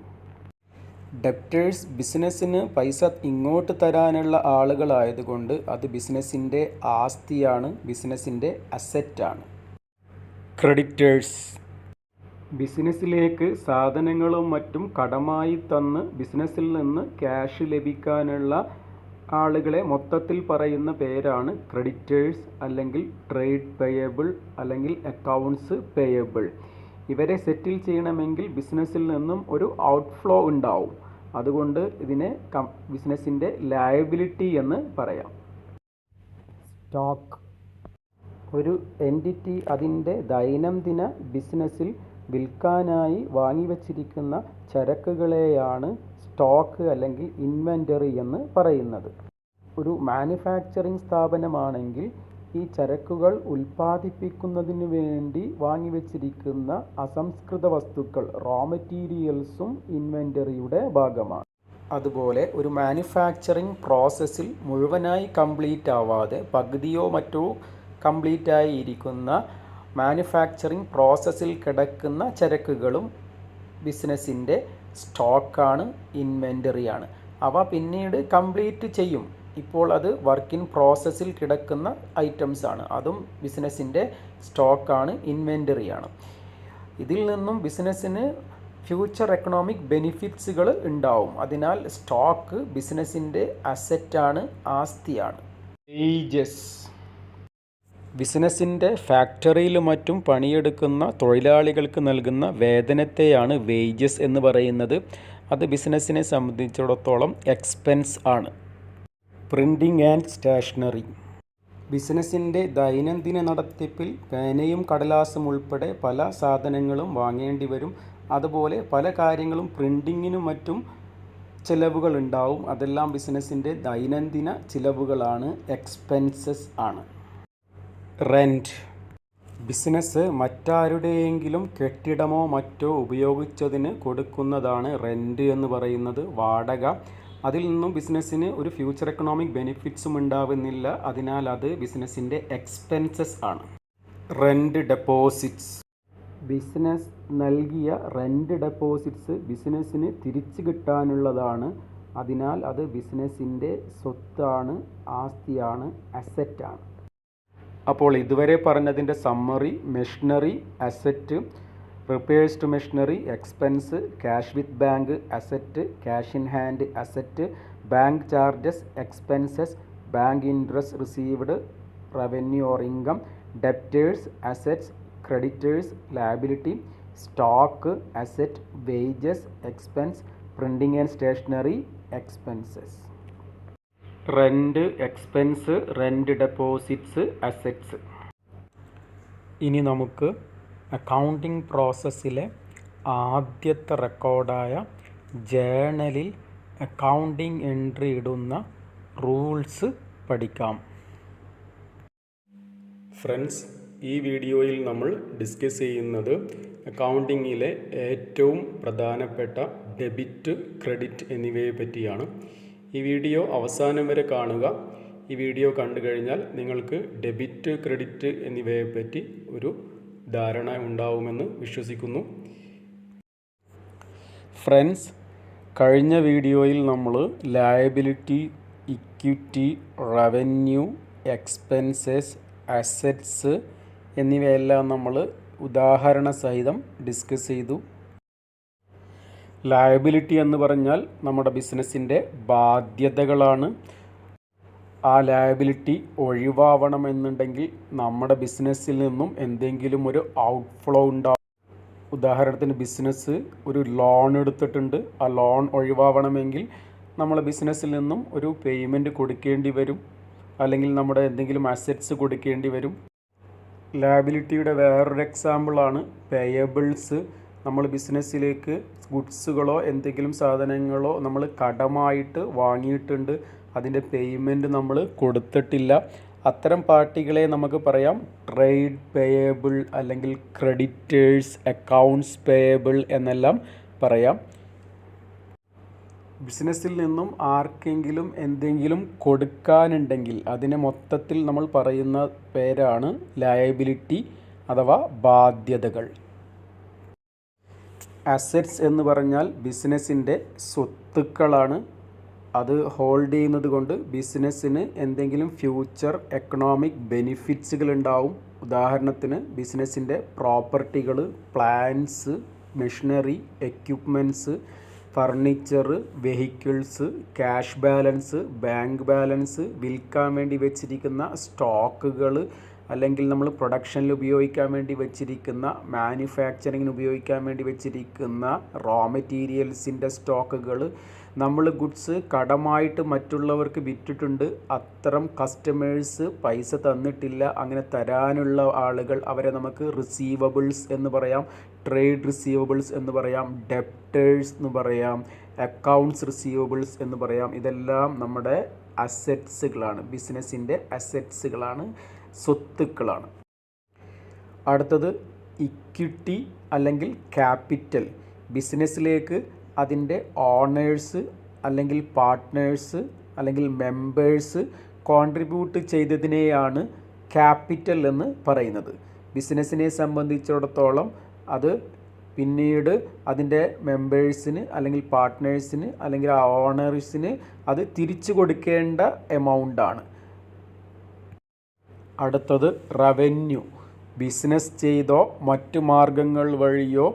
ഡെപ്റ്റേഴ്സ് ബിസിനസ്സിന് പൈസ ഇങ്ങോട്ട് തരാനുള്ള ആളുകളായതുകൊണ്ട് അത് ബിസിനസ്സിൻ്റെ ആസ്തിയാണ്, ബിസിനസ്സിൻ്റെ അസറ്റാണ്. ക്രെഡിറ്റേഴ്സ്. ബിസിനസ്സിലേക്ക് സാധനങ്ങളും മറ്റും കടമായി തന്ന് ബിസിനസ്സിൽ നിന്ന് ക്യാഷ് ലഭിക്കാനുള്ള ആളുകളെ മൊത്തത്തിൽ പറയുന്ന പേരാണ് ക്രെഡിറ്റേഴ്സ്, അല്ലെങ്കിൽ ട്രേഡ് പേയബിൾ, അല്ലെങ്കിൽ അക്കൗണ്ട്സ് പേയബിൾ. ഇവരെ സെറ്റിൽ ചെയ്യണമെങ്കിൽ ബിസിനസ്സിൽ നിന്നും ഒരു ഔട്ട്ഫ്ലോ ഉണ്ടാവും. അതുകൊണ്ട് ഇതിനെ ബിസിനസ്സിൻ്റെ ലയബിലിറ്റി എന്ന് പറയാം. സ്റ്റോക്ക്. ഒരു എൻറ്റിറ്റി അതിൻ്റെ ദൈനംദിന ബിസിനസ്സിൽ വിൽക്കാനായി വാങ്ങിവച്ചിരിക്കുന്ന ചരക്കുകളെയാണ് സ്റ്റോക്ക് അല്ലെങ്കിൽ ഇൻവെൻ്ററി എന്ന് പറയുന്നത്. ഒരു മാനുഫാക്ചറിംഗ് സ്ഥാപനമാണെങ്കിൽ ഈ ചരക്കുകൾ ഉൽപ്പാദിപ്പിക്കുന്നതിന് വേണ്ടി വാങ്ങിവെച്ചിരിക്കുന്ന അസംസ്കൃത വസ്തുക്കൾ റോ മെറ്റീരിയൽസും ഇൻവെൻ്ററിയുടെ ഭാഗമാണ്. അതുപോലെ ഒരു മാനുഫാക്ചറിങ് പ്രോസസ്സിൽ മുഴുവനായി കംപ്ലീറ്റ് ആവാതെ പകുതിയോ മറ്റോ കംപ്ലീറ്റ് ആയിരിക്കുന്ന മാനുഫാക്ചറിങ് പ്രോസസ്സിൽ കിടക്കുന്ന ചരക്കുകളും ബിസിനസ്സിൻ്റെ സ്റ്റോക്കാണ്, ഇൻവെൻ്ററിയാണ്. അവ പിന്നീട് കംപ്ലീറ്റ് ചെയ്യും. ഇപ്പോൾ അത് വർക്ക് ഇൻ പ്രോസസ്സിൽ കിടക്കുന്ന ഐറ്റംസ് ആണ്. അതും ബിസിനസ്സിൻ്റെ സ്റ്റോക്കാണ്, ഇൻവെൻ്ററിയാണ്. ഇതിൽ നിന്നും ബിസിനസ്സിന് ഫ്യൂച്ചർ എക്കണോമിക് ബെനിഫിറ്റ്സുകൾ ഉണ്ടാവും. അതിനാൽ സ്റ്റോക്ക് ബിസിനസ്സിൻ്റെ അസറ്റാണ്, ആസ്തിയാണ്. വേജസ്. ബിസിനസ്സിൻ്റെ ഫാക്ടറിയിലും മറ്റും പണിയെടുക്കുന്ന തൊഴിലാളികൾക്ക് നൽകുന്ന വേതനത്തെയാണ് വേജസ് എന്ന് പറയുന്നത്. അത് ബിസിനസ്സിനെ സംബന്ധിച്ചിടത്തോളം എക്സ്പെൻസ് ആണ്. Printing and stationery. ബിസിനസ്സിൻ്റെ ദൈനംദിന നടത്തിപ്പിൽ പേനയും കടലാസും ഉൾപ്പെടെ പല സാധനങ്ങളും വാങ്ങേണ്ടി വരും. അതുപോലെ പല കാര്യങ്ങളും പ്രിൻറ്റിങ്ങിനും മറ്റും ചിലവുകൾ ഉണ്ടാവും. അതെല്ലാം ബിസിനസ്സിൻ്റെ ദൈനംദിന ചിലവുകളാണ്, എക്സ്പെൻസസ് ആണ്. റെൻറ്റ്. ബിസിനസ് മറ്റാരുടെയെങ്കിലും കെട്ടിടമോ മറ്റോ ഉപയോഗിച്ചതിന് കൊടുക്കുന്നതാണ് റെൻറ്റ് എന്ന് പറയുന്നത്, വാടക. അതിൽ നിന്നും ബിസിനസ്സിന് ഒരു ഫ്യൂച്ചർ എക്കണോമിക് ബെനിഫിറ്റ്സും ഉണ്ടാവുന്നില്ല. അതിനാൽ അത് ബിസിനസ്സിൻ്റെ എക്സ്പെൻസസ് ആണ്. Rent deposits. ബിസിനസ് നൽകിയ റെൻറ്റ് ഡെപ്പോസിറ്റ്സ് ബിസിനസ്സിന് തിരിച്ചു കിട്ടാനുള്ളതാണ്. അതിനാൽ അത് ബിസിനസ്സിൻ്റെ സ്വത്താണ്, ആസ്തിയാണ്, അസറ്റാണ്. അപ്പോൾ ഇതുവരെ പറഞ്ഞതിൻ്റെ summary: machinery asset, repairs to machinery expense, cash with bank asset, cash in hand asset, bank charges expenses, bank interest received revenue or income, debtors assets, creditors liability, stock asset, wages expense, printing and stationery expenses. Rent expense, rent deposits, assets. ഇനി നമുക്ക് accounting പ്രോസസ്സിലെ ആദ്യത്തെ റെക്കോർഡായ ജേണലിൽ accounting entry ഇടുന്ന rules പഠിക്കാം. Friends, ഈ വീഡിയോയിൽ നമ്മൾ ഡിസ്കസ് ചെയ്യുന്നത് അക്കൗണ്ടിങ്ങിലെ ഏറ്റവും പ്രധാനപ്പെട്ട ഡെബിറ്റ്, ക്രെഡിറ്റ് എന്നിവയെ പറ്റിയാണ്. ഈ വീഡിയോ അവസാനം വരെ കാണുക. ഈ വീഡിയോ കണ്ടു കഴിഞ്ഞാൽ നിങ്ങൾക്ക് ഡെബിറ്റ്, ക്രെഡിറ്റ് എന്നിവയെപ്പറ്റി ഒരു ധാരണ ഉണ്ടാവുമെന്ന് വിശ്വസിക്കുന്നു. ഫ്രണ്ട്സ്, കഴിഞ്ഞ വീഡിയോയിൽ നമ്മൾ liability, equity, revenue, expenses, assets എന്നിവയെല്ലാം നമ്മൾ ഉദാഹരണ സഹിതം ഡിസ്കസ് ചെയ്തു. ലയബിലിറ്റി എന്ന് പറഞ്ഞാൽ നമ്മുടെ ബിസിനസ്സിൻ്റെ ബാധ്യതകളാണ്. ആ ലയബിലിറ്റി ഒഴിവാവണമെന്നുണ്ടെങ്കിൽ നമ്മുടെ ബിസിനസ്സിൽ നിന്നും എന്തെങ്കിലും ഒരു ഔട്ട്ഫ്ലോ ഉണ്ടാവും. ഉദാഹരണത്തിന് ബിസിനസ് ഒരു ലോൺ എടുത്തിട്ടുണ്ട്. ആ ലോൺ ഒഴിവാവണമെങ്കിൽ നമ്മൾ ബിസിനസ്സിൽ നിന്നും ഒരു പേയ്മെൻറ്റ് കൊടുക്കേണ്ടി വരും, അല്ലെങ്കിൽ നമ്മുടെ എന്തെങ്കിലും അസറ്റ്സ് കൊടുക്കേണ്ടി വരും. ലയബിലിറ്റിയുടെ വേറൊരു എക്സാമ്പിളാണ് പേയബിൾസ്. നമ്മൾ ബിസിനസ്സിലേക്ക് ഗുഡ്സുകളോ എന്തെങ്കിലും സാധനങ്ങളോ നമ്മൾ കടമായിട്ട് വാങ്ങിയിട്ടുണ്ട്, അതിൻ്റെ പേയ്മെൻറ്റ് നമ്മൾ കൊടുത്തിട്ടില്ല. അത്തരം പാർട്ടികളെ നമുക്ക് പറയാം ട്രേഡ് പേയബിൾ അല്ലെങ്കിൽ ക്രെഡിറ്റേഴ്സ്, അക്കൗണ്ട്സ് പേയബിൾ എന്നെല്ലാം പറയാം. ബിസിനസ്സിൽ നിന്നും ആർക്കെങ്കിലും എന്തെങ്കിലും കൊടുക്കാനുണ്ടെങ്കിൽ അതിനെ മൊത്തത്തിൽ നമ്മൾ പറയുന്ന പേരാണ് ലയബിലിറ്റി അഥവാ ബാധ്യതകൾ. അസറ്റ്സ് എന്ന് പറഞ്ഞാൽ ബിസിനസ്സിൻ്റെ സ്വത്തുക്കളാണ്. അത് ഹോൾഡ് ചെയ്യുന്നത് കൊണ്ട് ബിസിനസ്സിന് എന്തെങ്കിലും ഫ്യൂച്ചർ എക്കണോമിക് ബെനിഫിറ്റ്സുകൾ ഉണ്ടാവും. ഉദാഹരണത്തിന് ബിസിനസ്സിൻ്റെ പ്രോപ്പർട്ടികൾ, plans, machinery, equipments, furniture, vehicles, cash balance, bank balance, വിൽക്കാൻ വേണ്ടി വെച്ചിരിക്കുന്ന സ്റ്റോക്കുകൾ, അല്ലെങ്കിൽ നമ്മൾ പ്രൊഡക്ഷനിൽ ഉപയോഗിക്കാൻ വേണ്ടി വെച്ചിരിക്കുന്ന, മാനുഫാക്ചറിങ്ങിന് ഉപയോഗിക്കാൻ വേണ്ടി വെച്ചിരിക്കുന്ന റോ മെറ്റീരിയൽസിൻ്റെ സ്റ്റോക്കുകൾ, നമ്മൾ ഗുഡ്സ് കടമായിട്ട് മറ്റുള്ളവർക്ക് വിറ്റിട്ടുണ്ട്, അത്തരം കസ്റ്റമേഴ്സ് പൈസ തന്നിട്ടില്ല, അങ്ങനെ തരാനുള്ള ആളുകൾ, അവരെ നമുക്ക് റിസീവബിൾസ് എന്ന് പറയാം, ട്രേഡ് റിസീവബിൾസ് എന്ന് പറയാം, ഡെപ്റ്റേഴ്സ് എന്ന് പറയാം, അക്കൗണ്ട്സ് റിസീവബിൾസ് എന്ന് പറയാം. ഇതെല്ലാം നമ്മുടെ അസറ്റ്സുകളാണ്, ബിസിനസ്സിൻ്റെ അസറ്റ്സുകളാണ്. സ്വത്തുക്കളാണ്. അടുത്തത് ഇക്വിറ്റി അല്ലെങ്കിൽ ക്യാപിറ്റൽ. ബിസിനസ്സിലേക്ക് അതിൻ്റെ ഓണേഴ്സ് അല്ലെങ്കിൽ പാർട്ട്നേഴ്സ് അല്ലെങ്കിൽ മെമ്പേഴ്സ് കോൺട്രിബ്യൂട്ട് ചെയ്തതിനെയാണ് ക്യാപിറ്റൽ എന്ന് പറയുന്നത്. ബിസിനസ്സിനെ സംബന്ധിച്ചിടത്തോളം അത് പിന്നീട് അതിൻ്റെ മെമ്പേഴ്സിന് അല്ലെങ്കിൽ പാർട്ട്നേഴ്സിന് അല്ലെങ്കിൽ ഓണേഴ്സിന് അത് തിരിച്ചു കൊടുക്കേണ്ട എമൗണ്ടാണ്. അടുത്തത് റവന്യൂ. ബിസിനസ് ചെയ്തോ മറ്റു മാർഗങ്ങൾ വഴിയോ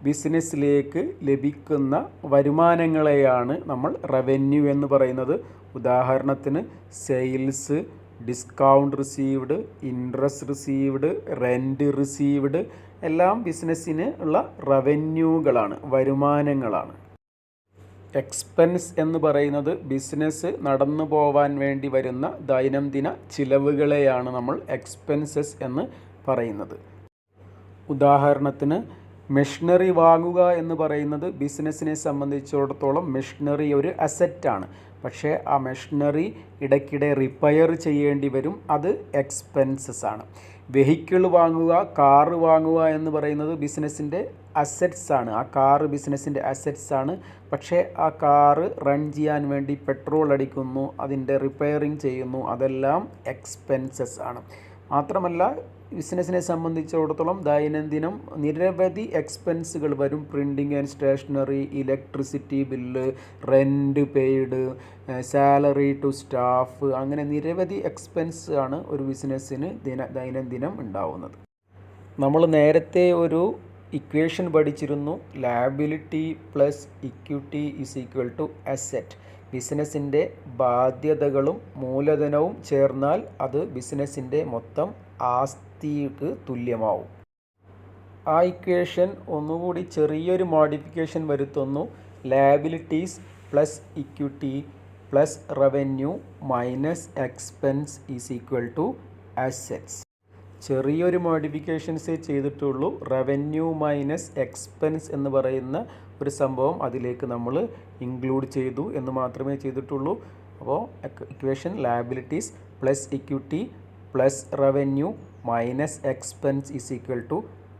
ബിസിനസ്സിലേക്ക് ലഭിക്കുന്ന വരുമാനങ്ങളെയാണ് നമ്മൾ റവന്യൂ എന്ന് പറയുന്നത്. ഉദാഹരണത്തിന് sales, discount received, interest received, rent received എല്ലാം ബിസിനസ്സിന് ഉള്ള റവന്യൂകളാണ്, വരുമാനങ്ങളാണ്. എക്സ്പെൻസ് എന്ന് പറയുന്നത് ബിസിനസ് നടന്നു പോവാൻ വേണ്ടി വരുന്ന ദൈനംദിന ചിലവുകളെയാണ് നമ്മൾ എക്സ്പെൻസസ് എന്ന് പറയുന്നത്. ഉദാഹരണത്തിന് മെഷീനറി വാങ്ങുക എന്ന് പറയുന്നത് ബിസിനസ്സിനെ സംബന്ധിച്ചിടത്തോളം മെഷീനറി ഒരു അസറ്റാണ്. പക്ഷേ ആ മെഷീനറി ഇടയ്ക്കിടെ റിപ്പയർ ചെയ്യേണ്ടി വരും, അത് എക്സ്പെൻസസ് ആണ്. വെഹിക്കിൾ വാങ്ങുക, കാറ് വാങ്ങുക എന്ന് പറയുന്നത് ബിസിനസ്സിൻ്റെ അസറ്റ്സ് ആണ്. ആ കാറ് ബിസിനസ്സിൻ്റെ അസറ്റ്സ് ആണ്. പക്ഷേ ആ കാറ് റൺ ചെയ്യാൻ വേണ്ടി പെട്രോൾ അടിക്കുന്നു, അതിൻ്റെ റിപ്പയറിങ് ചെയ്യുന്നു, അതെല്ലാം എക്സ്പെൻസസ് ആണ്. മാത്രമല്ല ബിസിനസ്സിനെ സംബന്ധിച്ചിടത്തോളം ദൈനംദിനം നിരവധി എക്സ്പെൻസുകൾ വരും. Printing and stationery, electricity bill, rent paid, salary to staff, അങ്ങനെ നിരവധി എക്സ്പെൻസ് ആണ് ഒരു ബിസിനസ്സിന് ദൈനംദിനം ഉണ്ടാവുന്നത്. നമ്മൾ നേരത്തെ ഒരു ഇക്വേഷൻ പഠിച്ചിരുന്നു, liability plus equity is equal to asset. ബിസിനസ്സിൻ്റെ ബാധ്യതകളും മൂലധനവും ചേർന്നാൽ അത് ബിസിനസ്സിൻ്റെ മൊത്തം ആസ്തിക്ക് തുല്യമാവും. ആ ഇക്വേഷൻ ഒന്നുകൂടി ചെറിയൊരു മോഡിഫിക്കേഷൻ വരുത്തുന്നു. Liabilities plus equity plus revenue minus expense is equal to assets. ചെറിയൊരു മോഡിഫിക്കേഷൻസേ ചെയ്തിട്ടുള്ളൂ. റവന്യൂ മൈനസ് എക്സ്പെൻസ് എന്ന് പറയുന്ന ഒരു സംഭവം അതിലേക്ക് നമ്മൾ ഇൻക്ലൂഡ് ചെയ്തു എന്ന് മാത്രമേ ചെയ്തിട്ടുള്ളൂ. അപ്പോൾ equation liabilities plus equity plus revenue minus expense is equal to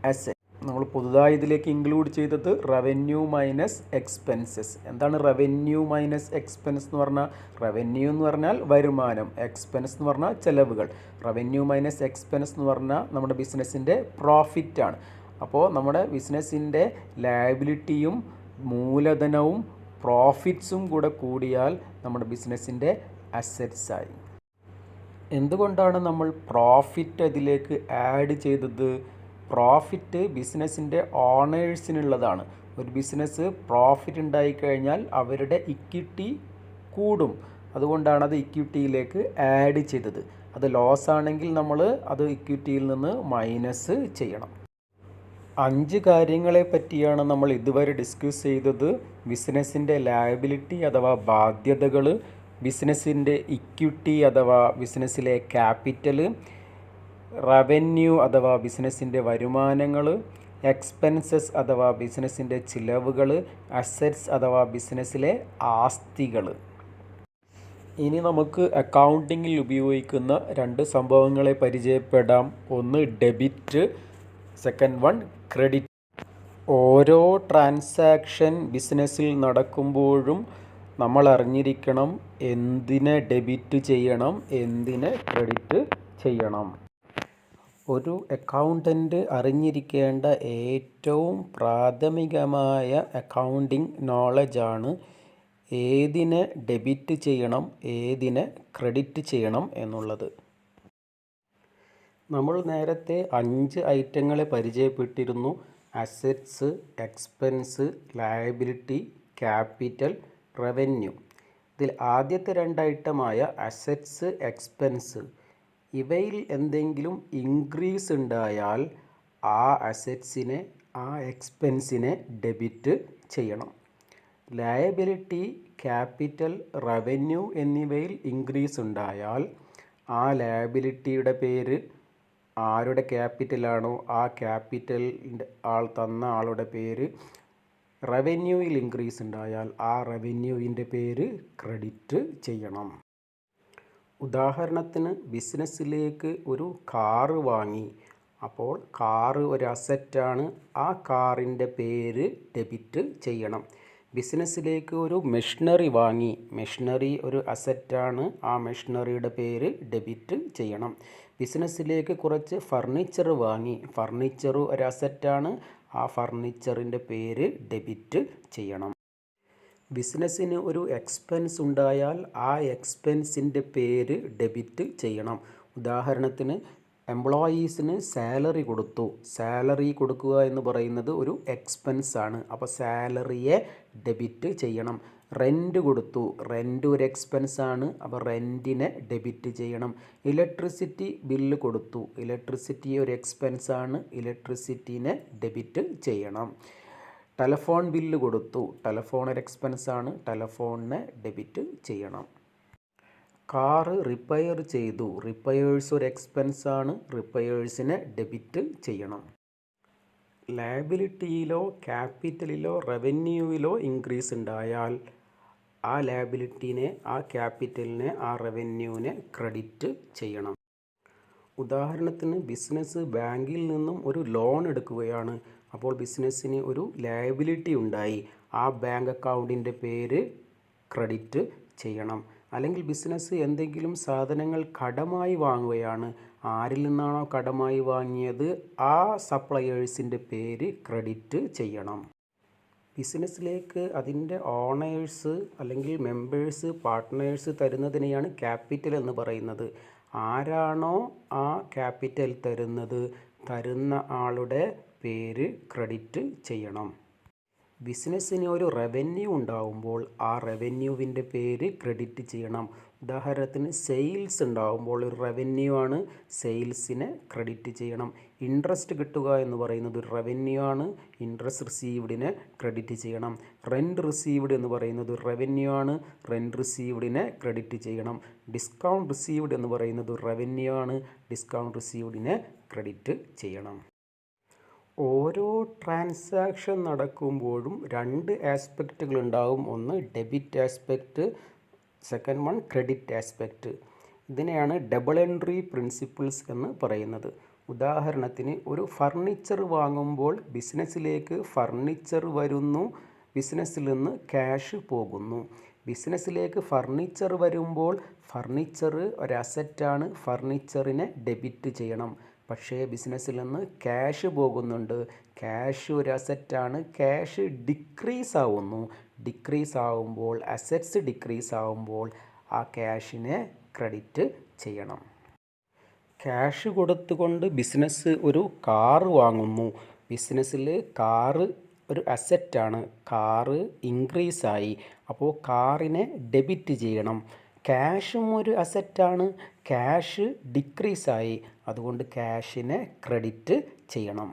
asset. നമ്മൾ പുതുതായി ഇതിലേക്ക് ഇൻക്ലൂഡ് ചെയ്തത് റവന്യൂ മൈനസ് എക്സ്പെൻസസ്. എന്താണ് റവന്യൂ മൈനസ് എക്സ്പെൻസ് എന്ന് പറഞ്ഞാൽ? റവന്യൂ എന്ന് പറഞ്ഞാൽ വരുമാനം, എക്സ്പെൻസ് എന്ന് പറഞ്ഞാൽ ചെലവുകൾ. റവന്യൂ മൈനസ് എക്സ്പെൻസ് എന്ന് പറഞ്ഞാൽ നമ്മുടെ ബിസിനസ്സിൻ്റെ പ്രോഫിറ്റാണ്. അപ്പോൾ നമ്മുടെ ബിസിനസ്സിൻ്റെ ലയബിലിറ്റിയും മൂലധനവും പ്രോഫിറ്റ്സും കൂടെ കൂടിയാൽ നമ്മുടെ ബിസിനസ്സിൻ്റെ അസറ്റ്സായി. എന്തുകൊണ്ടാണ് നമ്മൾ പ്രോഫിറ്റ് അതിലേക്ക് ആഡ് ചെയ്തത്? പ്രോഫിറ്റ് ബിസിനസ്സിൻ്റെ ഓണേഴ്സിനുള്ളതാണ്. ഒരു ബിസിനസ് പ്രോഫിറ്റ് ഉണ്ടായിക്കഴിഞ്ഞാൽ അവരുടെ ഇക്വിറ്റി കൂടും. അതുകൊണ്ടാണ് അത് ഇക്വിറ്റിയിലേക്ക് ആഡ് ചെയ്തത്. അത് ലോസ് ആണെങ്കിൽ നമ്മൾ അത് ഇക്വിറ്റിയിൽ നിന്ന് മൈനസ് ചെയ്യണം. 5 കാര്യങ്ങളെ പറ്റിയാണ് നമ്മൾ ഇതുവരെ ഡിസ്കസ് ചെയ്തത്. ബിസിനസ്സിൻ്റെ ലയബിലിറ്റി അഥവാ ബാധ്യതകൾ, ബിസിനസ്സിൻ്റെ ഇക്വിറ്റി അഥവാ ബിസിനസ്സിലെ ക്യാപിറ്റൽ, റവന്യൂ അഥവാ ബിസിനസ്സിൻ്റെ വരുമാനങ്ങൾ, എക്സ്പെൻസസ് അഥവാ ബിസിനസ്സിൻ്റെ ചിലവുകൾ, അസറ്റ്സ് അഥവാ ബിസിനസ്സിലെ ആസ്തികൾ. ഇനി നമുക്ക് അക്കൗണ്ടിങ്ങിൽ ഉപയോഗിക്കുന്ന 2 സംഭവങ്ങളെ പരിചയപ്പെടാം. ഒന്ന് ഡെബിറ്റ്, സെക്കൻഡ് വൺ ക്രെഡിറ്റ്. ഓരോ ട്രാൻസാക്ഷൻ ബിസിനസ്സിൽ നടക്കുമ്പോഴും നമ്മൾ അറിഞ്ഞിരിക്കണം എന്തിനെ ഡെബിറ്റ് ചെയ്യണം, എന്തിനെ ക്രെഡിറ്റ് ചെയ്യണം. ഒരു അക്കൗണ്ടൻ്റ് അറിഞ്ഞിരിക്കേണ്ട ഏറ്റവും പ്രാഥമികമായ അക്കൗണ്ടിങ് നോളജാണ് ഏതിനെ ഡെബിറ്റ് ചെയ്യണം, ഏതിനെ ക്രെഡിറ്റ് ചെയ്യണം എന്നുള്ളത്. നമ്മൾ നേരത്തെ 5 ഐറ്റങ്ങളെ പരിചയപ്പെട്ടിരുന്നു. Assets, expense, liability, capital, revenue. ഇതിൽ ആദ്യത്തെ 2 ഐറ്റമായ അസറ്റ്സ്, എക്സ്പെൻസ്, ഇവയിൽ എന്തെങ്കിലും ഇൻക്രീസ് ഉണ്ടായാൽ ആ അസറ്റ്സിനെ ആ എക്സ്പെൻസിനെ ഡെബിറ്റ് ചെയ്യണം. ലയബിലിറ്റി, ക്യാപിറ്റൽ, റവന്യൂ എന്നിവയിൽ ഇൻക്രീസ് ഉണ്ടായാൽ ആ ലയബിലിറ്റിയുടെ പേര്, ആരുടെ ക്യാപിറ്റലാണോ ആ ക്യാപിറ്റലിൻ്റെ തന്ന ആളുടെ പേര്, റവന്യൂയിൽ ഇൻക്രീസ് ഉണ്ടായാൽ ആ റവന്യൂവിൻ്റെ പേര് ക്രെഡിറ്റ് ചെയ്യണം. ഉദാഹരണത്തിന് ബിസിനസ്സിലേക്ക് ഒരു കാറ് വാങ്ങി. അപ്പോൾ കാറ് ഒരു അസറ്റാണ്. ആ കാറിൻ്റെ പേര് ഡെബിറ്റ് ചെയ്യണം. ബിസിനസ്സിലേക്ക് ഒരു മെഷീനറി വാങ്ങി. മെഷീനറി ഒരു അസറ്റാണ്. ആ മെഷീനറിയുടെ പേര് ഡെബിറ്റ് ചെയ്യണം. ബിസിനസ്സിലേക്ക് കുറച്ച് ഫർണിച്ചർ വാങ്ങി. ഫർണിച്ചർ ഒരു അസറ്റാണ്. ആ ഫർണിച്ചറിൻ്റെ പേര് ഡെബിറ്റ് ചെയ്യണം. ബിസിനസ്സിന് ഒരു എക്സ്പെൻസ് ഉണ്ടായാൽ ആ എക്സ്പെൻസിൻ്റെ പേര് ഡെബിറ്റ് ചെയ്യണം. ഉദാഹരണത്തിന് എംപ്ലോയീസിന് സാലറി കൊടുത്തു. സാലറി കൊടുക്കുക എന്ന് പറയുന്നത് ഒരു എക്സ്പെൻസ് ആണ്. അപ്പോൾ സാലറിയെ ഡെബിറ്റ് ചെയ്യണം. റെൻറ്റ് കൊടുത്തു. റെൻറ്റ് ഒരു എക്സ്പെൻസ് ആണ്. അപ്പോൾ റെൻറ്റിനെ ഡെബിറ്റ് ചെയ്യണം. ഇലക്ട്രിസിറ്റി ബില്ല് കൊടുത്തു. ഇലക്ട്രിസിറ്റി ഒരു എക്സ്പെൻസ് ആണ്. ഇലക്ട്രിസിറ്റിനെ ഡെബിറ്റ് ചെയ്യണം. ടെലഫോൺ ബില്ല് കൊടുത്തു. ടെലഫോൺ ഒരു എക്സ്പെൻസ് ആണ്. ടെലഫോണിനെ ഡെബിറ്റ് ചെയ്യണം. കാറ് റിപ്പയർ ചെയ്തു. റിപ്പയേഴ്സ് ഒരു എക്സ്പെൻസ് ആണ്. റിപ്പയേഴ്സിനെ ഡെബിറ്റ് ചെയ്യണം. ലയബിലിറ്റിയിലോ ക്യാപിറ്റലിലോ റവന്യൂവിലോ ഇൻക്രീസ് ഉണ്ടായാൽ ആ ലയബിലിറ്റീനെ, ആ ക്യാപിറ്റലിനെ, ആ റവന്യൂവിനെ ക്രെഡിറ്റ് ചെയ്യണം. ഉദാഹരണത്തിന് ബിസിനസ് ബാങ്കിൽ നിന്നും ഒരു ലോൺ എടുക്കുകയാണ്. അപ്പോൾ ബിസിനസ്സിന് ഒരു ലയബിലിറ്റി ഉണ്ടായി. ആ ബാങ്ക് അക്കൗണ്ടിൻ്റെ പേര് ക്രെഡിറ്റ് ചെയ്യണം. അല്ലെങ്കിൽ ബിസിനസ് എന്തെങ്കിലും സാധനങ്ങൾ കടമായി വാങ്ങുകയാണ്. ആരിൽ നിന്നാണോ കടമായി വാങ്ങിയത് ആ സപ്ലയേഴ്സിൻ്റെ പേര് ക്രെഡിറ്റ് ചെയ്യണം. ബിസിനസ്സിലേക്ക് അതിൻ്റെ ഓണേഴ്സ് അല്ലെങ്കിൽ മെമ്പേഴ്സ്, പാർട്ട്നേഴ്സ് തരുന്നതിനെയാണ് ക്യാപിറ്റൽ എന്ന് പറയുന്നത്. ആരാണോ ആ ക്യാപിറ്റൽ തരുന്നത്, തരുന്ന ആളുടെ പേര് ക്രെഡിറ്റ് ചെയ്യണം. ബിസിനസ്സിന് ഒരു റവന്യൂ ഉണ്ടാവുമ്പോൾ ആ റവന്യൂവിൻ്റെ പേര് ക്രെഡിറ്റ് ചെയ്യണം. ഉദാഹരണത്തിന് സെയിൽസ് ഉണ്ടാവുമ്പോൾ ഒരു റവന്യൂ ആണ്. സെയിൽസിനെ ക്രെഡിറ്റ് ചെയ്യണം. ഇൻട്രസ്റ്റ് കിട്ടുക എന്ന് പറയുന്നത് ഒരു റവന്യൂ ആണ്. ഇൻട്രസ്റ്റ് റിസീവ്ഡിനെ ക്രെഡിറ്റ് ചെയ്യണം. റെൻറ്റ് റിസീവ്ഡ് എന്ന് പറയുന്നത് ഒരു റവന്യൂ ആണ്. റെൻറ്റ് റിസീവ്ഡിനെ ക്രെഡിറ്റ് ചെയ്യണം. ഡിസ്കൗണ്ട് റിസീവ്ഡ് എന്ന് പറയുന്നത് ഒരു റവന്യൂ ആണ്. ഡിസ്കൗണ്ട് റിസീവ്ഡിനെ ക്രെഡിറ്റ് ചെയ്യണം. ഓരോ ട്രാൻസാക്ഷൻ നടക്കുമ്പോഴും രണ്ട് ആസ്പെക്റ്റുകൾ ഉണ്ടാവും. ഒന്ന് debit aspect, second one credit aspect. ഇതിനെയാണ് ഡബിൾ എൻട്രി പ്രിൻസിപ്പിൾസ് എന്ന് പറയുന്നത്. ഉദാഹരണത്തിന് ഒരു ഫർണിച്ചർ വാങ്ങുമ്പോൾ ബിസിനസ്സിലേക്ക് ഫർണിച്ചർ വരുന്നു, ബിസിനസ്സിൽ നിന്ന് ക്യാഷ് പോകുന്നു. ബിസിനസ്സിലേക്ക് ഫർണിച്ചർ വരുമ്പോൾ ഫർണിച്ചർ ഒരു അസറ്റാണ്. ഫർണിച്ചറിനെ ഡെബിറ്റ് ചെയ്യണം. പക്ഷേ ബിസിനസ്സിൽ നിന്ന് ക്യാഷ് പോകുന്നുണ്ട്. ക്യാഷ് ഒരു അസറ്റാണ്. ക്യാഷ് ഡിക്രീസ് ആവുന്നു. ഡിക്രീസ് ആവുമ്പോൾ, അസറ്റ്സ് ഡിക്രീസ് ആവുമ്പോൾ ആ ക്യാഷിനെ ക്രെഡിറ്റ് ചെയ്യണം. ക്യാഷ് കൊടുത്തുകൊണ്ട് ബിസിനസ് ഒരു കാറ് വാങ്ങുന്നു. ബിസിനസ്സിൽ കാറ് ഒരു അസറ്റാണ്. കാറ് ഇൻക്രീസ് ആയി. അപ്പോൾ കാറിനെ ഡെബിറ്റ് ചെയ്യണം. ക്യാഷും ഒരു അസറ്റാണ്. ക്യാഷ് ഡിക്രീസായി. അതുകൊണ്ട് ക്യാഷിനെ ക്രെഡിറ്റ് ചെയ്യണം.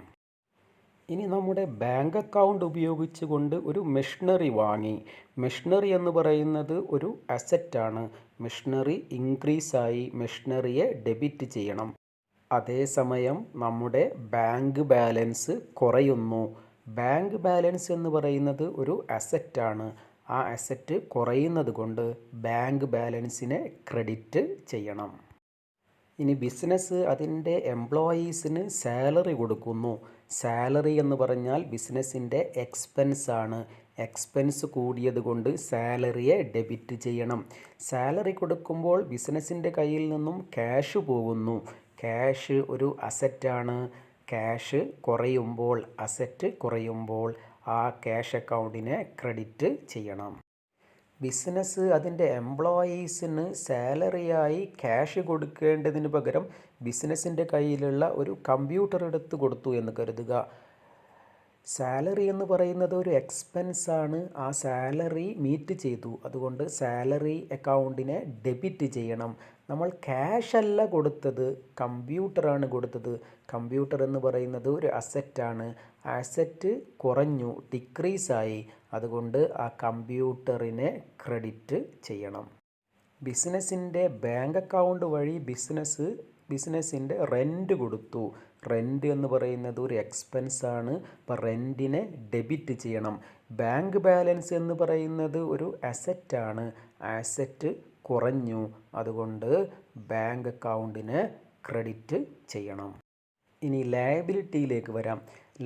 ഇനി നമ്മുടെ ബാങ്ക് അക്കൗണ്ട് ഉപയോഗിച്ചുകൊണ്ട് ഒരു മെഷീനറി വാങ്ങി. മെഷീനറി എന്ന് പറയുന്നത് ഒരു അസറ്റാണ്. മെഷീനറി ഇൻക്രീസായി. മെഷീനറിയെ ഡെബിറ്റ് ചെയ്യണം. അതേസമയം നമ്മുടെ ബാങ്ക് ബാലൻസ് കുറയുന്നു. ബാങ്ക് ബാലൻസ് എന്ന് പറയുന്നത് ഒരു അസറ്റാണ്. ആ അസറ്റ് കുറയുന്നത് കൊണ്ട് ബാങ്ക് ബാലൻസിനെ ക്രെഡിറ്റ് ചെയ്യണം. ഇനി ബിസിനസ് അതിൻ്റെ എംപ്ലോയീസിന് സാലറി കൊടുക്കുന്നു. സാലറി എന്ന് പറഞ്ഞാൽ ബിസിനസ്സിൻ്റെ എക്സ്പെൻസ് ആണ്. എക്സ്പെൻസ് കൂടിയത് കൊണ്ട് സാലറിയെ ഡെബിറ്റ് ചെയ്യണം. സാലറി കൊടുക്കുമ്പോൾ ബിസിനസ്സിൻ്റെ കയ്യിൽ നിന്നും ക്യാഷ് പോകുന്നു. ക്യാഷ് ഒരു അസറ്റാണ്. ക്യാഷ് കുറയുമ്പോൾ, അസറ്റ് കുറയുമ്പോൾ ആ ക്യാഷ് അക്കൗണ്ടിനെ ക്രെഡിറ്റ് ചെയ്യണം. ബിസിനസ് അതിൻ്റെ എംപ്ലോയീസിന് സാലറിയായി ക്യാഷ് കൊടുക്കേണ്ടതിന് പകരം ബിസിനസ്സിൻ്റെ കയ്യിലുള്ള ഒരു കമ്പ്യൂട്ടർ എടുത്ത് കൊടുത്തു എന്ന് കരുതുക. സാലറി എന്ന് പറയുന്നത് ഒരു എക്സ്പെൻസ് ആണ്. ആ സാലറി മീറ്റ് ചെയ്തു. അതുകൊണ്ട് സാലറി അക്കൗണ്ടിനെ ഡെബിറ്റ് ചെയ്യണം. നമ്മൾ ക്യാഷ് അല്ല കൊടുത്തത്, കമ്പ്യൂട്ടറാണ് കൊടുത്തത്. കമ്പ്യൂട്ടർ എന്ന് പറയുന്നത് ഒരു അസറ്റാണ്. അസറ്റ് കുറഞ്ഞു, ഡിക്രീസായി. അതുകൊണ്ട് ആ കമ്പ്യൂട്ടറിനെ ക്രെഡിറ്റ് ചെയ്യണം. ബിസിനസ്സിൻ്റെ ബാങ്ക് അക്കൗണ്ട് വഴി ബിസിനസ്സിൻ്റെ റെൻറ്റ് കൊടുത്തു. റെൻറ്റ് എന്ന് പറയുന്നത് ഒരു എക്സ്പെൻസ് ആണ്. അപ്പോൾ റെൻറ്റിനെ ഡെബിറ്റ് ചെയ്യണം. ബാങ്ക് ബാലൻസ് എന്ന് പറയുന്നത് ഒരു അസറ്റാണ്. അസറ്റ് കുറഞ്ഞു, അതുകൊണ്ട് ബാങ്ക് അക്കൗണ്ടിന് ക്രെഡിറ്റ് ചെയ്യണം. ഇനി ലയബിലിറ്റിയിലേക്ക് വരാം.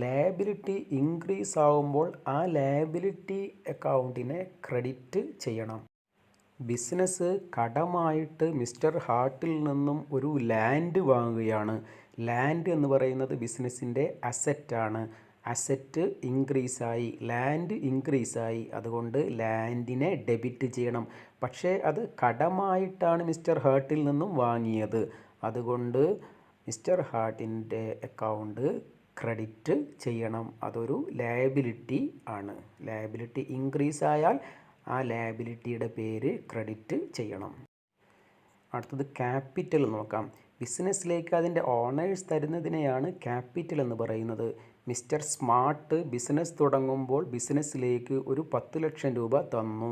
ലയബിലിറ്റി ഇൻക്രീസ് ആവുമ്പോൾ ആ ലയബിലിറ്റി അക്കൗണ്ടിനെ ക്രെഡിറ്റ് ചെയ്യണം. ബിസിനസ് കടമായിട്ട് മിസ്റ്റർ ഹാർട്ടിൽ നിന്നും ഒരു ലാൻഡ് വാങ്ങുകയാണ്. ലാൻഡ് എന്ന് പറയുന്നത് ബിസിനസ്സിൻ്റെ അസറ്റാണ്. അസറ്റ് ഇൻക്രീസായി, ലാൻഡ് ഇൻക്രീസായി, അതുകൊണ്ട് ലാൻഡിനെ ഡെബിറ്റ് ചെയ്യണം. പക്ഷേ അത് കടമായിട്ടാണ് മിസ്റ്റർ ഹാർട്ടിൽ നിന്നും വാങ്ങിയത്, അതുകൊണ്ട് മിസ്റ്റർ ഹാർട്ടിൻ്റെ അക്കൗണ്ട് ക്രെഡിറ്റ് ചെയ്യണം. അതൊരു ലയബിലിറ്റി ആണ്. ലയബിലിറ്റി ഇൻക്രീസ് ആയാൽ ആ ലയബിലിറ്റിയുടെ പേര് ക്രെഡിറ്റ് ചെയ്യണം. അടുത്തത് ക്യാപിറ്റൽ നോക്കാം. ബിസിനസ്സിലേക്ക് അതിൻ്റെ ഓണേഴ്സ് തരുന്നതിനെയാണ് ക്യാപിറ്റൽ എന്ന് പറയുന്നത്. മിസ്റ്റർ സ്മാർട്ട് ബിസിനസ് തുടങ്ങുമ്പോൾ ബിസിനസ്സിലേക്ക് ഒരു 10 ലക്ഷം രൂപ തന്നു.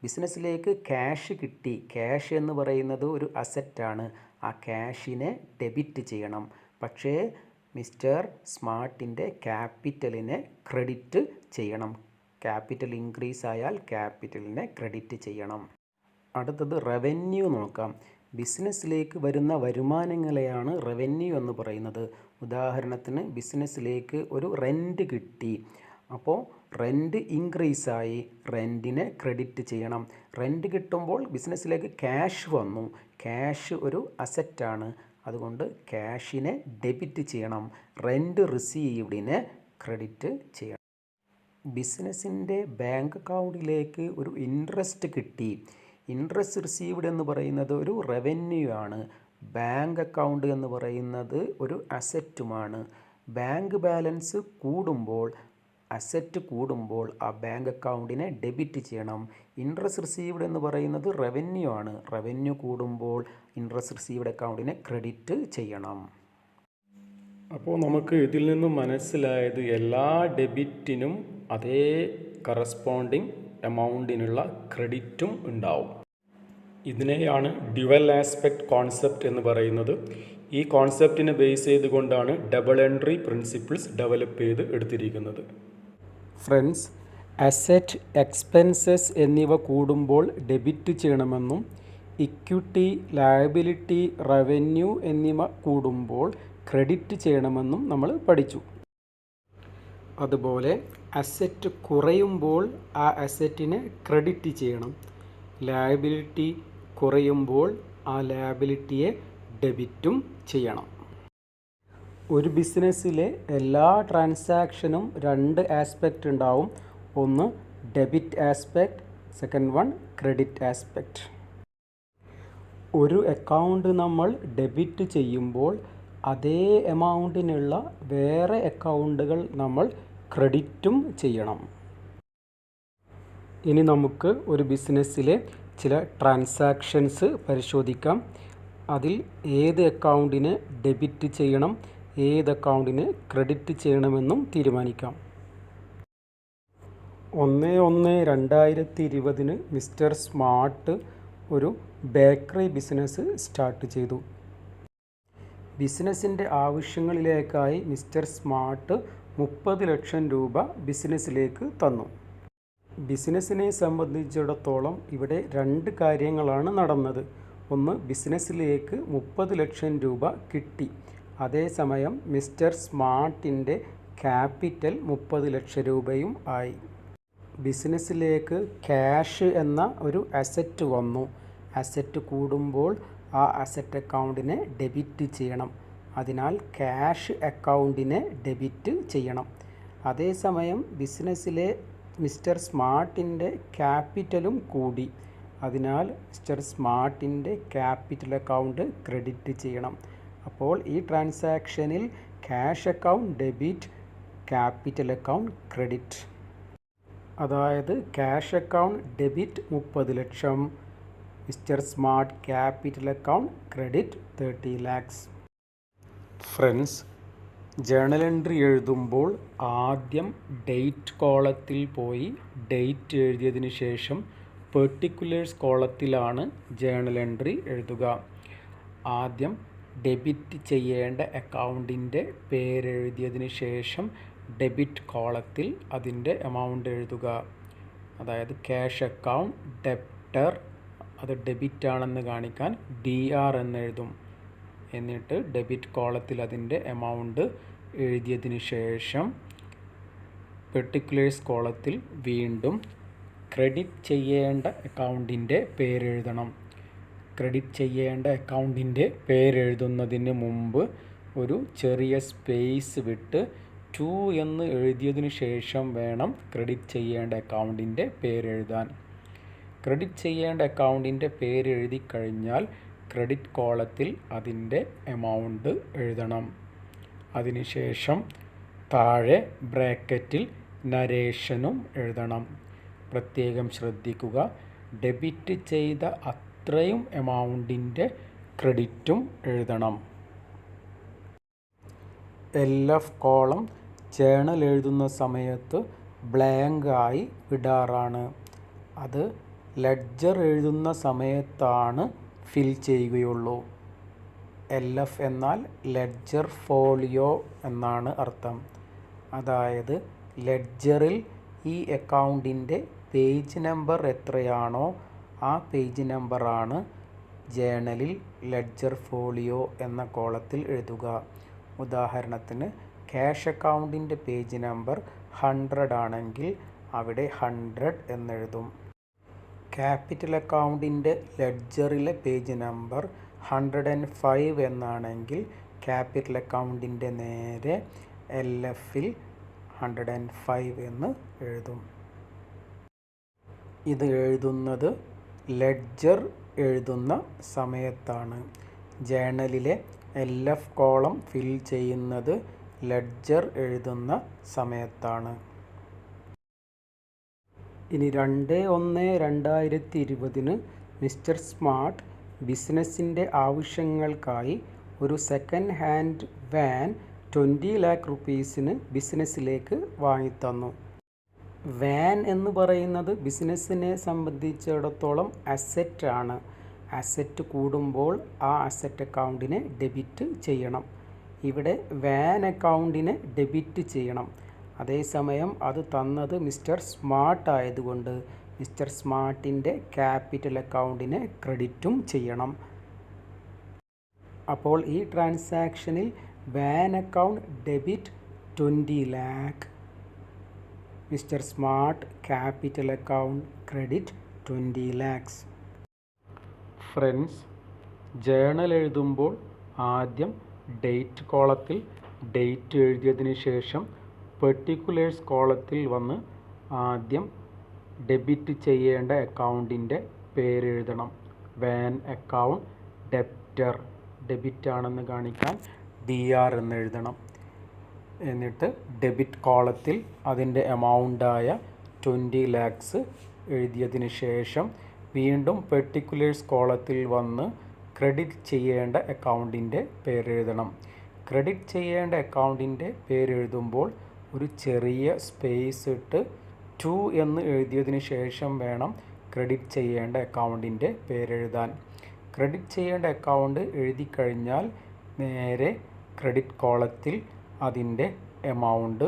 ബിസിനസ്സിലേക്ക് ക്യാഷ് കിട്ടി. ക്യാഷ് എന്ന് പറയുന്നത് ഒരു അസറ്റാണ്. ആ ക്യാഷിനെ ഡെബിറ്റ് ചെയ്യണം. പക്ഷേ മിസ്റ്റർ സ്മാർട്ടിൻ്റെ ക്യാപിറ്റലിനെ ക്രെഡിറ്റ് ചെയ്യണം. ക്യാപിറ്റൽ ഇൻക്രീസ് ആയാൽ ക്യാപിറ്റലിനെ ക്രെഡിറ്റ് ചെയ്യണം. അടുത്തത് റവന്യൂ നോക്കാം. ബിസിനസ്സിലേക്ക് വരുന്ന വരുമാനങ്ങളെയാണ് റവന്യൂ എന്ന് പറയുന്നത്. ഉദാഹരണത്തിന് ബിസിനസ്സിലേക്ക് ഒരു റെൻറ്റ് കിട്ടി, അപ്പോൾ റെൻറ്റ് ഇൻക്രീസായി, റെൻറ്റിനെ ക്രെഡിറ്റ് ചെയ്യണം. റെൻറ്റ് കിട്ടുമ്പോൾ ബിസിനസ്സിലേക്ക് ക്യാഷ് വന്നു. ക്യാഷ് ഒരു അസറ്റാണ്, അതുകൊണ്ട് ക്യാഷിനെ ഡെബിറ്റ് ചെയ്യണം. റെൻറ്റ് റിസീവ്ഡിനെ ക്രെഡിറ്റ് ചെയ്യണം. ബിസിനസ്സിൻ്റെ ബാങ്ക് അക്കൗണ്ടിലേക്ക് ഒരു ഇൻട്രസ്റ്റ് കിട്ടി. ഇൻട്രസ്റ്റ് റിസീവ്ഡ് എന്ന് പറയുന്നത് ഒരു റവന്യൂ ആണ്. ബാങ്ക് അക്കൗണ്ട് എന്ന് പറയുന്നത് ഒരു അസറ്റുമാണ്. ബാങ്ക് ബാലൻസ് കൂടുമ്പോൾ, അസറ്റ് കൂടുമ്പോൾ ആ ബാങ്ക് അക്കൗണ്ടിനെ ഡെബിറ്റ് ചെയ്യണം. ഇൻട്രസ്റ്റ് റിസീവ്ഡ് എന്ന് പറയുന്നത് റവന്യൂ ആണ്. റവന്യൂ കൂടുമ്പോൾ ഇൻട്രസ്റ്റ് റിസീവ്ഡ് അക്കൗണ്ടിനെ ക്രെഡിറ്റ് ചെയ്യണം. അപ്പോൾ നമുക്ക് ഇതിൽ നിന്നും മനസ്സിലായത് എല്ലാ ഡെബിറ്റിനും അതേ കറസ്പോണ്ടിങ് എമൗണ്ടിനുള്ള ക്രെഡിറ്റും ഉണ്ടാവും. ഇതിനെയാണ് ഡ്യുവൽ ആസ്പെക്റ്റ് കോൺസെപ്റ്റ് എന്ന് പറയുന്നത്. ഈ കോൺസെപ്റ്റിനെ ബേസ് ചെയ്തുകൊണ്ടാണ് ഡബിൾ എൻട്രി പ്രിൻസിപ്പിൾസ് ഡെവലപ്പ് ചെയ്ത് എടുത്തിരിക്കുന്നത്. ഫ്രണ്ട്സ്, അസറ്റ്, എക്സ്പെൻസസ് എന്നിവ കൂടുമ്പോൾ ഡെബിറ്റ് ചെയ്യണമെന്നും ഇക്വിറ്റി, ലയബിലിറ്റി, റവന്യൂ എന്നിവ കൂടുമ്പോൾ ക്രെഡിറ്റ് ചെയ്യണമെന്നും നമ്മൾ പഠിച്ചു. അതുപോലെ അസറ്റ് കുറയുമ്പോൾ ആ അസറ്റിനെ ക്രെഡിറ്റ് ചെയ്യണം. ലയബിലിറ്റി കുറയുമ്പോൾ ആ ലയബിലിറ്റിയെ ഡെബിറ്റും ചെയ്യണം. ഒരു ബിസിനസ്സിലെ എല്ലാ ട്രാൻസാക്ഷനും 2 ആസ്പെക്റ്റ് ഉണ്ടാവും. ഒന്ന് debit aspect, second one credit aspect. ഒരു അക്കൗണ്ട് നമ്മൾ ഡെബിറ്റ് ചെയ്യുമ്പോൾ അതേ എമൗണ്ടിനുള്ള വേറെ അക്കൗണ്ടുകൾ നമ്മൾ ക്രെഡിറ്റും ചെയ്യണം. ഇനി നമുക്ക് ഒരു ബിസിനസ്സിലെ ചില ട്രാൻസാക്ഷൻസ് പരിശോധിക്കാം. അതിൽ ഏത് അക്കൗണ്ടിനെ ഡെബിറ്റ് ചെയ്യണം, ഏത് അക്കൗണ്ടിനെ ക്രെഡിറ്റ് ചെയ്യണമെന്നും തീരുമാനിക്കാം. 1/1/2020 മിസ്റ്റർ സ്മാർട്ട് ഒരു ബേക്കറി ബിസിനസ് സ്റ്റാർട്ട് ചെയ്തു. ബിസിനസ്സിൻ്റെ ആവശ്യങ്ങളിലേക്കായി മിസ്റ്റർ സ്മാർട്ട് 30 ലക്ഷം രൂപ ബിസിനസ്സിലേക്ക് തന്നു. ബിസിനസ്സിനെ സംബന്ധിച്ചിടത്തോളം ഇവിടെ 2 കാര്യങ്ങളാണ് നടന്നത്. ഒന്ന്, ബിസിനസ്സിലേക്ക് 30 ലക്ഷം രൂപ കിട്ടി. അതേസമയം മിസ്റ്റർ സ്മാർട്ടിൻ്റെ ക്യാപിറ്റൽ 30 ലക്ഷം രൂപയും ആയി. ബിസിനസ്സിലേക്ക് ക്യാഷ് എന്ന ഒരു അസറ്റ് വന്നു. അസറ്റ് കൂടുമ്പോൾ ആ അസറ്റ് അക്കൗണ്ടിനെ ഡെബിറ്റ് ചെയ്യണം. അതിനാൽ ക്യാഷ് അക്കൗണ്ടിനെ ഡെബിറ്റ് ചെയ്യണം. അതേസമയം ബിസിനസ്സിലെ മിസ്റ്റർ സ്മാർട്ടിൻ്റെ ക്യാപിറ്റലും കൂടി. അതിനാൽ മിസ്റ്റർ സ്മാർട്ടിൻ്റെ ക്യാപിറ്റൽ അക്കൗണ്ട് ക്രെഡിറ്റ് ചെയ്യണം. അപ്പോൾ ഈ ട്രാൻസാക്ഷനിൽ cash account debit, capital account credit. അതായത് ക്യാഷ് അക്കൗണ്ട് ഡെബിറ്റ് 30 ലക്ഷം, mister Smart capital account credit 30 lakhs. Friends, journal entry എഴുതുമ്പോൾ ആദ്യം ഡേറ്റ് കോളത്തിൽ പോയി ഡേറ്റ് എഴുതിയതിന് ശേഷം പെർട്ടിക്കുലേഴ്സ് കോളത്തിലാണ് ജേണൽ എൻട്രി എഴുതുക. ആദ്യം ഡെബിറ്റ് ചെയ്യേണ്ട അക്കൗണ്ടിൻ്റെ പേരെഴുതിയതിന് ശേഷം ഡെബിറ്റ് കോളത്തിൽ അതിൻ്റെ എമൗണ്ട് എഴുതുക. അതായത് ക്യാഷ് അക്കൗണ്ട് ഡെപ്റ്റർ, അത് ഡെബിറ്റ് ആണെന്ന് കാണിക്കാൻ DR എന്ന് എഴുതും. എന്നിട്ട് ഡെബിറ്റ് കോളത്തിൽ അതിൻ്റെ എമൗണ്ട് എഴുതിയതിന് ശേഷം പെർട്ടിക്കുലേഴ്സ് കോളത്തിൽ വീണ്ടും ക്രെഡിറ്റ് ചെയ്യേണ്ട അക്കൗണ്ടിൻ്റെ പേരെഴുതണം. ക്രെഡിറ്റ് ചെയ്യേണ്ട അക്കൗണ്ടിൻ്റെ പേരെഴുതുന്നതിന് മുമ്പ് ഒരു ചെറിയ സ്പേസ് വിട്ട് 2 എന്ന് എഴുതിയതിനു ശേഷം വേണം ക്രെഡിറ്റ് ചെയ്യേണ്ട അക്കൗണ്ടിൻ്റെ പേരെഴുതാൻ. ക്രെഡിറ്റ് ചെയ്യേണ്ട അക്കൗണ്ടിൻ്റെ പേരെഴുതി കഴിഞ്ഞാൽ ക്രെഡിറ്റ് കോളത്തിൽ അതിൻ്റെ എമൗണ്ട് എഴുതണം. അതിനുശേഷം താഴെ ബ്രാക്കറ്റിൽ നരേഷനും എഴുതണം. പ്രത്യേകം ശ്രദ്ധിക്കുക, ഡെബിറ്റ് ചെയ്ത അത്രയും എമൗണ്ടിൻ്റെ ക്രെഡിറ്റും എഴുതണം. LF കോളം ജേണൽ എഴുതുന്ന സമയത്ത് ബ്ലാങ്ക് ആയി വിടാറാണ്. അത് ലെഡ്ജർ എഴുതുന്ന സമയത്താണ് ഫിൽ ചെയ്യുകയുള്ളൂ. LF എന്നാൽ ലെഡ്ജർ ഫോളിയോ എന്നാണ് അർത്ഥം. അതായത് ലെഡ്ജറിൽ ഈ അക്കൗണ്ടിൻ്റെ പേജ് നമ്പർ എത്രയാണോ ആ പേജ് നമ്പറാണ് ജേണലിൽ ലെഡ്ജർ ഫോളിയോ എന്ന കോളത്തിൽ എഴുതുക. ഉദാഹരണത്തിന് ക്യാഷ് അക്കൗണ്ടിൻ്റെ പേജ് നമ്പർ 100 ആണെങ്കിൽ അവിടെ 100 എന്നെഴുതും. ക്യാപിറ്റൽ അക്കൗണ്ടിൻ്റെ ലെഡ്ജറിലെ പേജ് നമ്പർ 105 എന്നാണെങ്കിൽ ക്യാപിറ്റൽ അക്കൗണ്ടിൻ്റെ നേരെ LFൽ 105 എന്ന് എഴുതും. ഇത് എഴുതുന്നത് ലെഡ്ജർ എഴുതുന്ന സമയത്താണ്. ജേണലിലെ LF കോളം ഫിൽ ചെയ്യുന്നത് ലെഡ്ജർ എഴുതുന്ന സമയത്താണ്. ഇനി 2/1/2020 മിസ്റ്റർ സ്മാർട്ട് ബിസിനസ്സിൻ്റെ ആവശ്യങ്ങൾക്കായി ഒരു സെക്കൻഡ് ഹാൻഡ് വാൻ 20 lakh rupeesന് ബിസിനസ്സിലേക്ക് വാങ്ങിത്തന്നു. വാൻ എന്ന് പറയുന്നത് ബിസിനസ്സിനെ സംബന്ധിച്ചിടത്തോളം അസറ്റാണ്. അസറ്റ് കൂടുമ്പോൾ ആ അസറ്റ് അക്കൗണ്ടിനെ ഡെബിറ്റ് ചെയ്യണം. ഇവിടെ വാൻ അക്കൗണ്ടിനെ ഡെബിറ്റ് ചെയ്യണം. അതേസമയം അത് തന്നത് മിസ്റ്റർ സ്മാർട്ട് ആയതുകൊണ്ട് മിസ്റ്റർ സ്മാർട്ടിൻ്റെ ക്യാപിറ്റൽ അക്കൗണ്ടിനെ ക്രെഡിറ്റും ചെയ്യണം. അപ്പോൾ ഈ ട്രാൻസാക്ഷനിൽ van account debit 20 lakh, mister Smart capital account credit 20 lakhs. Friends, journal എഴുതുമ്പോൾ ആദ്യം ഡേറ്റ് കോളത്തിൽ ഡേറ്റ് എഴുതിയതിന് ശേഷം പെർട്ടിക്കുലേഴ്സ് കോളത്തിൽ വന്ന് ആദ്യം ഡെബിറ്റ് ചെയ്യേണ്ട അക്കൗണ്ടിൻ്റെ പേരെഴുതണം. വാൻ അക്കൗണ്ട് ഡെബ്റ്റർ, ഡെബിറ്റ് ആണെന്ന് കാണിക്കാൻ DR എന്ന് എഴുതണം. എന്നിട്ട് ഡെബിറ്റ് കോളത്തിൽ അതിൻ്റെ എമൗണ്ടായ 20 lakhs എഴുതിയതിന് ശേഷം വീണ്ടും പെർട്ടിക്കുലേഴ്സ് കോളത്തിൽ വന്ന് ക്രെഡിറ്റ് ചെയ്യേണ്ട അക്കൗണ്ടിൻ്റെ പേരെഴുതണം. ക്രെഡിറ്റ് ചെയ്യേണ്ട അക്കൗണ്ടിൻ്റെ പേരെഴുതുമ്പോൾ ഒരു ചെറിയ സ്പേസ് ഇട്ട് 2 എന്ന് എഴുതിയതിന് ശേഷം വേണം ക്രെഡിറ്റ് ചെയ്യേണ്ട അക്കൗണ്ടിൻ്റെ പേരെഴുതാൻ. ക്രെഡിറ്റ് ചെയ്യേണ്ട അക്കൗണ്ട് എഴുതി കഴിഞ്ഞാൽ നേരെ ക്രെഡിറ്റ് കോളത്തിൽ അതിൻ്റെ എമൗണ്ട്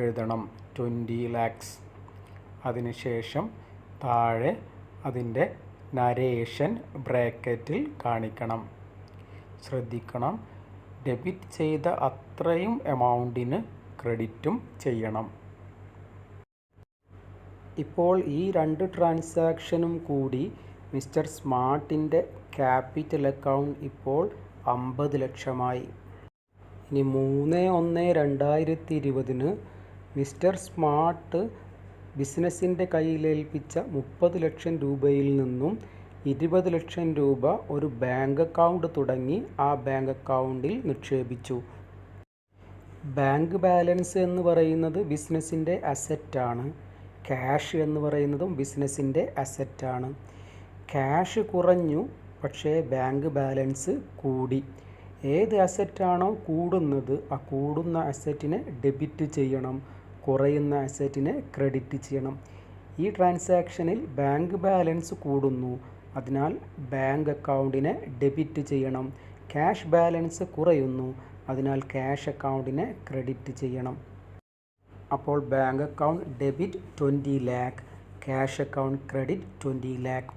എഴുതണം, 20 lakhs. അതിനുശേഷം താഴെ അതിൻ്റെ നരേഷൻ ബ്രാക്കറ്റിൽ കാണിക്കണം. ശ്രദ്ധിക്കണം, ഡെബിറ്റ് ചെയ്ത അത്രയും എമൗണ്ടിന് ക്രെഡിറ്റും ചെയ്യണം. ഇപ്പോൾ ഈ 2 ട്രാൻസാക്ഷനും കൂടി മിസ്റ്റർ സ്മാർട്ടിൻ്റെ ക്യാപിറ്റൽ അക്കൗണ്ട് ഇപ്പോൾ 50 ലക്ഷമായി. ഇനി 3/1/2020 മിസ്റ്റർ സ്മാർട്ട് ബിസിനസ്സിൻ്റെ കയ്യിലേൽപ്പിച്ച 30 ലക്ഷം രൂപയിൽ നിന്നും 20 ലക്ഷം രൂപ ഒരു ബാങ്ക് അക്കൗണ്ട് തുടങ്ങി ആ ബാങ്ക് അക്കൗണ്ടിൽ നിക്ഷേപിച്ചു. ബാങ്ക് ബാലൻസ് എന്ന് പറയുന്നത് ബിസിനസ്സിൻ്റെ അസറ്റാണ്. ക്യാഷ് എന്ന് പറയുന്നതും ബിസിനസ്സിൻ്റെ അസറ്റാണ്. ക്യാഷ് കുറഞ്ഞു, പക്ഷേ ബാങ്ക് ബാലൻസ് കൂടി. ഏത് അസറ്റാണോ കൂടുന്നത് ആ കൂടുന്ന അസറ്റിനെ ഡെബിറ്റ് ചെയ്യണം, കുറയുന്ന അസറ്റിനെ ക്രെഡിറ്റ് ചെയ്യണം. ഈ ട്രാൻസാക്ഷനിൽ ബാങ്ക് ബാലൻസ് കൂടുന്നു, അതിനാൽ ബാങ്ക് അക്കൗണ്ടിനെ ഡെബിറ്റ് ചെയ്യണം. ക്യാഷ് ബാലൻസ് കുറയുന്നു, അതിനാൽ ക്യാഷ് അക്കൗണ്ടിനെ ക്രെഡിറ്റ് ചെയ്യണം. അപ്പോൾ bank account debit 20 lakh, cash account credit 20 lakh.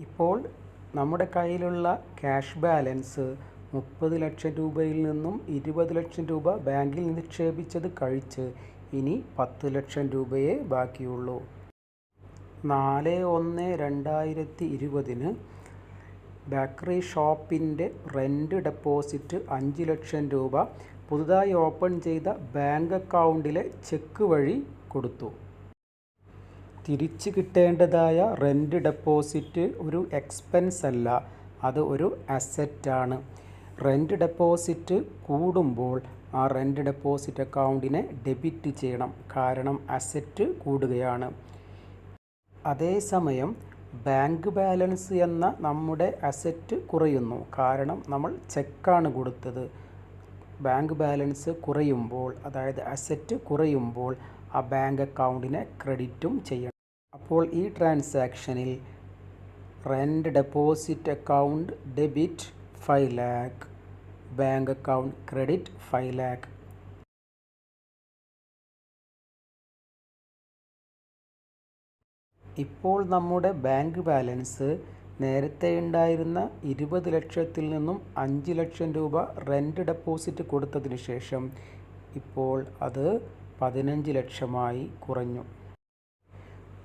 ഇപ്പോൾ നമ്മുടെ കയ്യിലുള്ള ക്യാഷ് ബാലൻസ് 30 ലക്ഷം രൂപയിൽ നിന്നും 20 ലക്ഷം രൂപ ബാങ്കിൽ നിക്ഷേപിച്ചത് കഴിച്ച് ഇനി 10 ലക്ഷം രൂപയേ ബാക്കിയുള്ളൂ. 4/1/2020 ബേക്കറി ഷോപ്പിൻ്റെ റെൻ്റ് ഡെപ്പോസിറ്റ് 5 ലക്ഷം രൂപ പുതുതായി ഓപ്പൺ ചെയ്ത ബാങ്ക് അക്കൗണ്ടിലെ ചെക്ക് വഴി കൊടുത്തു. തിരിച്ചു കിട്ടേണ്ടതായ റെൻ്റ് ഡെപ്പോസിറ്റ് ഒരു എക്സ്പെൻസ് അല്ല, അത് ഒരു അസറ്റാണ്. റെൻ്റ് ഡെപ്പോസിറ്റ് കൂടുമ്പോൾ ആ റെൻ്റ് ഡെപ്പോസിറ്റ് അക്കൗണ്ടിനെ ഡെബിറ്റ് ചെയ്യണം, കാരണം അസറ്റ് കൂടുകയാണ്. അതേസമയം ബാങ്ക് ബാലൻസ് എന്ന നമ്മുടെ അസറ്റ് കുറയുന്നു, കാരണം നമ്മൾ ചെക്കാണ് കൊടുത്തത്. ബാങ്ക് ബാലൻസ് കുറയുമ്പോൾ, അതായത് അസറ്റ് കുറയുമ്പോൾ ആ ബാങ്ക് അക്കൗണ്ടിനെ ക്രെഡിറ്റും ചെയ്യണം. അപ്പോൾ ഈ ട്രാൻസാക്ഷനിൽ rent deposit account debit 5 lakh, bank account credit 5 lakh. ഇപ്പോൾ നമ്മുടെ ബാങ്ക് ബാലൻസ് നേരത്തെ ഉണ്ടായിരുന്ന 20 ലക്ഷത്തിൽ നിന്നും 5 ലക്ഷം രൂപ റെൻ്റ് ഡെപ്പോസിറ്റ് കൊടുത്തതിന് ശേഷം ഇപ്പോൾ അത് 15 ലക്ഷമായി കുറഞ്ഞു.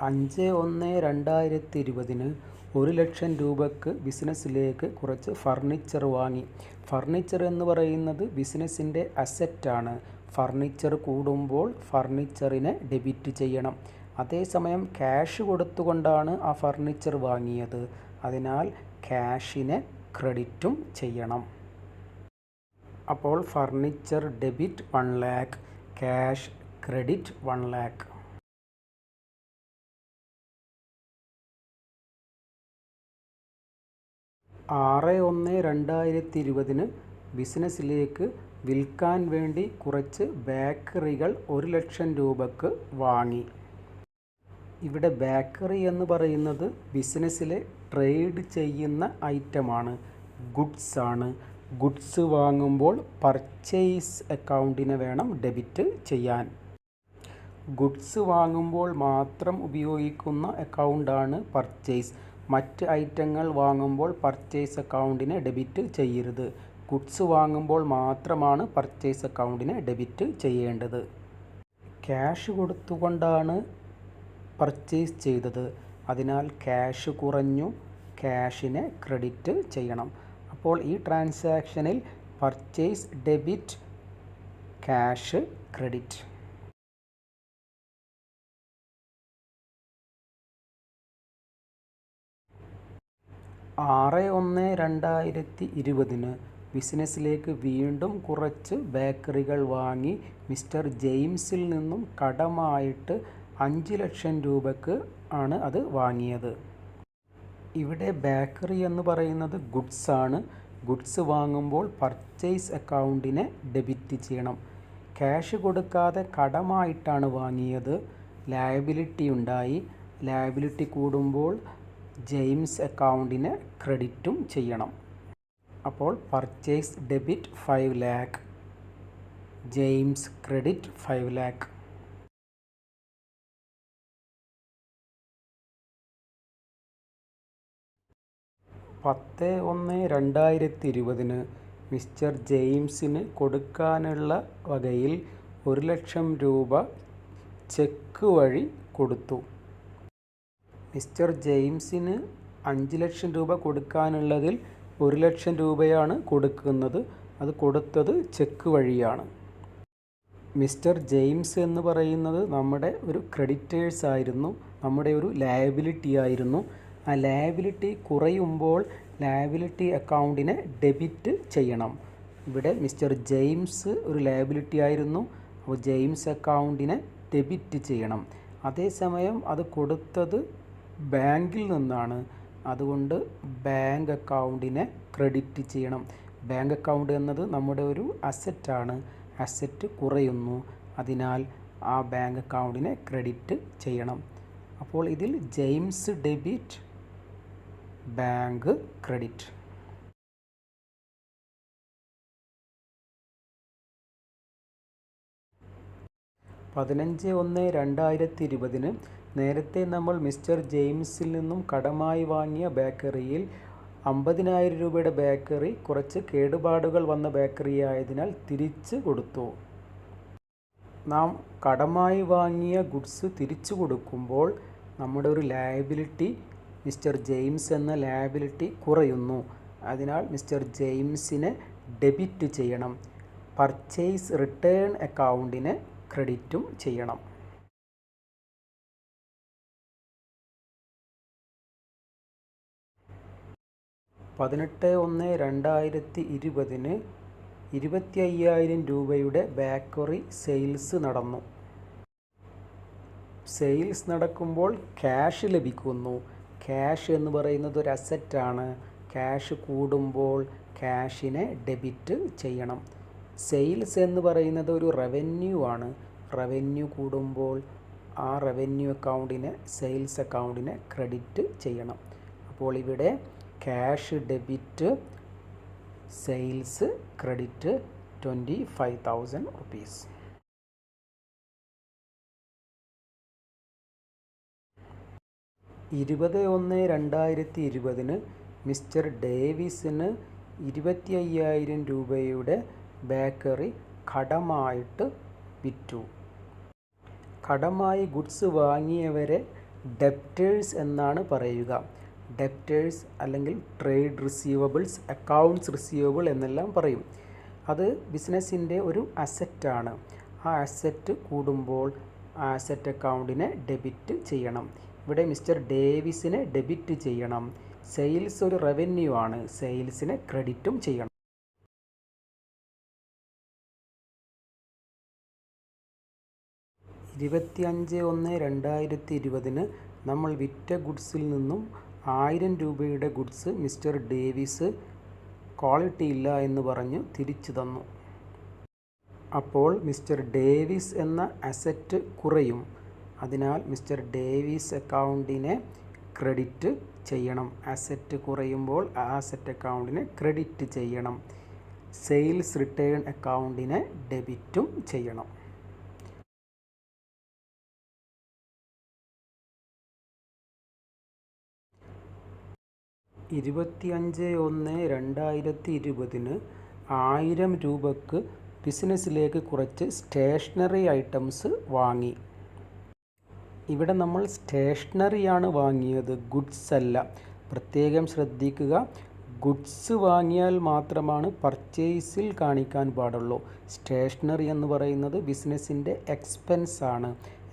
5/1/2020 1 ലക്ഷം രൂപക്ക് ബിസിനസ്സിലേക്ക് കുറച്ച് ഫർണിച്ചർ വാങ്ങി. ഫർണിച്ചർ എന്ന് പറയുന്നത് ബിസിനസ്സിൻ്റെ അസറ്റാണ്. ഫർണിച്ചർ കൂടുമ്പോൾ ഫർണിച്ചറിനെ ഡെബിറ്റ് ചെയ്യണം. അതേസമയം ക്യാഷ് കൊടുത്തുകൊണ്ടാണ് ആ ഫർണിച്ചർ വാങ്ങിയത്, അതിനാൽ ക്യാഷിനെ ക്രെഡിറ്റും ചെയ്യണം. അപ്പോൾ furniture debit 1 lakh, cash credit 1 lakh. 6/1/2020 ബിസിനസ്സിലേക്ക് വിൽക്കാൻ വേണ്ടി കുറച്ച് ബേക്കറികൾ 1 ലക്ഷം രൂപക്ക് വാങ്ങി. ഇവിടെ ബേക്കറി എന്ന് പറയുന്നത് ബിസിനസ്സിലെ ട്രേഡ് ചെയ്യുന്ന ഐറ്റമാണ്, ഗുഡ്സ് ആണ്. ഗുഡ്സ് വാങ്ങുമ്പോൾ പർച്ചേസ് അക്കൗണ്ടിനെ വേണം ഡെബിറ്റ് ചെയ്യാൻ. ഗുഡ്സ് വാങ്ങുമ്പോൾ മാത്രം ഉപയോഗിക്കുന്ന അക്കൗണ്ടാണ് പർച്ചേസ്. മറ്റ് ഐറ്റങ്ങൾ വാങ്ങുമ്പോൾ പർച്ചേസ് അക്കൗണ്ടിനെ ഡെബിറ്റ് ചെയ്യരുത്. ഗുഡ്സ് വാങ്ങുമ്പോൾ മാത്രമാണ് പർച്ചേസ് അക്കൗണ്ടിനെ ഡെബിറ്റ് ചെയ്യേണ്ടത്. ക്യാഷ് കൊടുത്തുകൊണ്ടാണ് പർച്ചേസ് ചെയ്തത്, അതിനാൽ ക്യാഷ് കുറഞ്ഞു, ക്യാഷിനെ ക്രെഡിറ്റ് ചെയ്യണം. അപ്പോൾ ഈ ട്രാൻസാക്ഷനിൽ പർച്ചേസ് ഡെബിറ്റ്, ക്യാഷ് ക്രെഡിറ്റ്. 6/1/2020 ബിസിനസ്സിലേക്ക് വീണ്ടും കുറച്ച് ബേക്കറികൾ വാങ്ങി. മിസ്റ്റർ ജെയിംസിൽ നിന്നും കടമായിട്ട് 5 ലക്ഷം രൂപക്ക് ആണ് അത് വാങ്ങിയത്. ഇവിടെ ബേക്കറി എന്ന് പറയുന്നത് ഗുഡ്സ് ആണ്. ഗുഡ്സ് വാങ്ങുമ്പോൾ പർച്ചേസ് അക്കൗണ്ടിനെ ഡെബിറ്റ് ചെയ്യണം. ക്യാഷ് കൊടുക്കാതെ കടമായിട്ടാണ് വാങ്ങിയത്, ലയബിലിറ്റി ഉണ്ടായി. ലയബിലിറ്റി കൂടുമ്പോൾ ജെയിംസ് അക്കൗണ്ടിനെ ക്രെഡിറ്റും ചെയ്യണം. അപ്പോൾ purchase debit 5 lakh, James credit 5 lakh. 10/1/2020 mister ജെയിംസിന് കൊടുക്കാനുള്ള വകയിൽ 1 ലക്ഷം രൂപ ചെക്ക് വഴി കൊടുത്തു. മിസ്റ്റർ ജെയിംസിന് 5 ലക്ഷം രൂപ കൊടുക്കാനുള്ളതിൽ 1 ലക്ഷം രൂപയാണ് കൊടുക്കുന്നത്. അത് കൊടുത്തത് ചെക്ക് വഴിയാണ്. മിസ്റ്റർ ജെയിംസ് എന്ന് പറയുന്നത് നമ്മുടെ ഒരു ക്രെഡിറ്റേഴ്സ് ആയിരുന്നു, നമ്മുടെ ഒരു ലയബിലിറ്റി ആയിരുന്നു. ആ ലയബിലിറ്റി കുറയുമ്പോൾ ലയബിലിറ്റി അക്കൗണ്ടിനെ ഡെബിറ്റ് ചെയ്യണം. ഇവിടെ മിസ്റ്റർ ജെയിംസ് ഒരു ലയബിലിറ്റി ആയിരുന്നു, അപ്പോൾ ജെയിംസ് അക്കൗണ്ടിനെ ഡെബിറ്റ് ചെയ്യണം. അതേസമയം അത് കൊടുത്തത് ബാങ്കിൽ നിന്നാണ്, അതുകൊണ്ട് ബാങ്ക് അക്കൗണ്ടിനെ ക്രെഡിറ്റ് ചെയ്യണം. ബാങ്ക് അക്കൗണ്ട് എന്നത് നമ്മുടെ ഒരു അസറ്റാണ്, അസറ്റ് കുറയുന്നു, അതിനാൽ ആ ബാങ്ക് അക്കൗണ്ടിനെ ക്രെഡിറ്റ് ചെയ്യണം. അപ്പോൾ ഇതിൽ ജെയിംസ് ഡെബിറ്റ്, ബാങ്ക് ക്രെഡിറ്റ്. 15/1/2020 നേരത്തെ നമ്മൾ മിസ്റ്റർ ജെയിംസിൽ നിന്നും കടമായി വാങ്ങിയ ബേക്കറിയിൽ 50,000 രൂപയുടെ ബേക്കറി കുറച്ച് കേടുപാടുകൾ വന്ന ബേക്കറി ആയതിനാൽ തിരിച്ചു കൊടുത്തു. നാം കടമായി വാങ്ങിയ ഗുഡ്സ് തിരിച്ചു കൊടുക്കുമ്പോൾ നമ്മുടെ ഒരു ലയബിലിറ്റി, മിസ്റ്റർ ജെയിംസ് എന്ന ലയബിലിറ്റി കുറയുന്നു. അതിനാൽ മിസ്റ്റർ ജെയിംസിനെ ഡെബിറ്റ് ചെയ്യണം. പർച്ചേസ് റിട്ടേൺ അക്കൗണ്ടിനെ ക്രെഡിറ്റും ചെയ്യണം. 18/1/2020 25,000 രൂപയുടെ ബേക്കറി സെയിൽസ് നടന്നു. സെയിൽസ് നടക്കുമ്പോൾ ക്യാഷ് ലഭിക്കുന്നു. ക്യാഷ് എന്ന് പറയുന്നത് ഒരു അസറ്റാണ്. ക്യാഷ് കൂടുമ്പോൾ ക്യാഷിനെ ഡെബിറ്റ് ചെയ്യണം. സെയിൽസ് എന്ന് പറയുന്നത് ഒരു റവന്യൂ ആണ്. റവന്യൂ കൂടുമ്പോൾ ആ റവന്യൂ അക്കൗണ്ടിനെ, സെയിൽസ് അക്കൗണ്ടിനെ ക്രെഡിറ്റ് ചെയ്യണം. അപ്പോൾ ഇവിടെ cash debit, sales credit 25,000 rupees. 20/1/2020 mister ഡേവിസിന് 25,000 രൂപയുടെ ബേക്കറി കടമായിട്ട് വിറ്റു. കടമായി ഗുഡ്സ് വാങ്ങിയവരെ ഡെപ്റ്റേഴ്സ് എന്നാണ് പറയുക. ഡെപ്റ്റേഴ്സ് അല്ലെങ്കിൽ ട്രേഡ് റിസീവബിൾസ്, അക്കൗണ്ട്സ് റിസീവബിൾ എന്നെല്ലാം പറയും. അത് ബിസിനസ്സിൻ്റെ ഒരു അസറ്റാണ്. ആ അസറ്റ് കൂടുമ്പോൾ ആ അസറ്റ് അക്കൗണ്ടിനെ ഡെബിറ്റ് ചെയ്യണം. ഇവിടെ മിസ്റ്റർ ഡേവിസിനെ ഡെബിറ്റ് ചെയ്യണം. സെയിൽസ് ഒരു റവന്യൂ ആണ്. സെയിൽസിനെ ക്രെഡിറ്റും ചെയ്യണം. 25/1/2020 നമ്മൾ വിറ്റ ഗുഡ്സിൽ നിന്നും 1000 രൂപയുടെ ഗുഡ്സ് മിസ്റ്റർ ഡേവിസ് ക്വാളിറ്റി ഇല്ല എന്ന് പറഞ്ഞ് തിരിച്ചു തന്നു. അപ്പോൾ മിസ്റ്റർ ഡേവിസ് എന്ന അസറ്റ് കുറയും. അതിനാൽ മിസ്റ്റർ ഡേവിസ് അക്കൗണ്ടിനെ ക്രെഡിറ്റ് ചെയ്യണം. അസറ്റ് കുറയുമ്പോൾ ആ അസറ്റ് അക്കൗണ്ടിനെ ക്രെഡിറ്റ് ചെയ്യണം. സെയിൽസ് റിട്ടേൺ അക്കൗണ്ടിനെ ഡെബിറ്റും ചെയ്യണം. 25/1/2020 1000 രൂപക്ക് ബിസിനസ്സിലേക്ക് കുറച്ച് സ്റ്റേഷനറി ഐറ്റംസ് വാങ്ങി. ഇവിടെ നമ്മൾ സ്റ്റേഷനറിയാണ് വാങ്ങിയത്, ഗുഡ്സ് അല്ല. പ്രത്യേകം ശ്രദ്ധിക്കുക, ഗുഡ്സ് വാങ്ങിയാൽ മാത്രമാണ് പർച്ചേസിൽ കാണിക്കാൻ പാടുള്ളൂ. സ്റ്റേഷനറി എന്ന് പറയുന്നത് ബിസിനസ്സിൻ്റെ എക്സ്പെൻസ് ആണ്.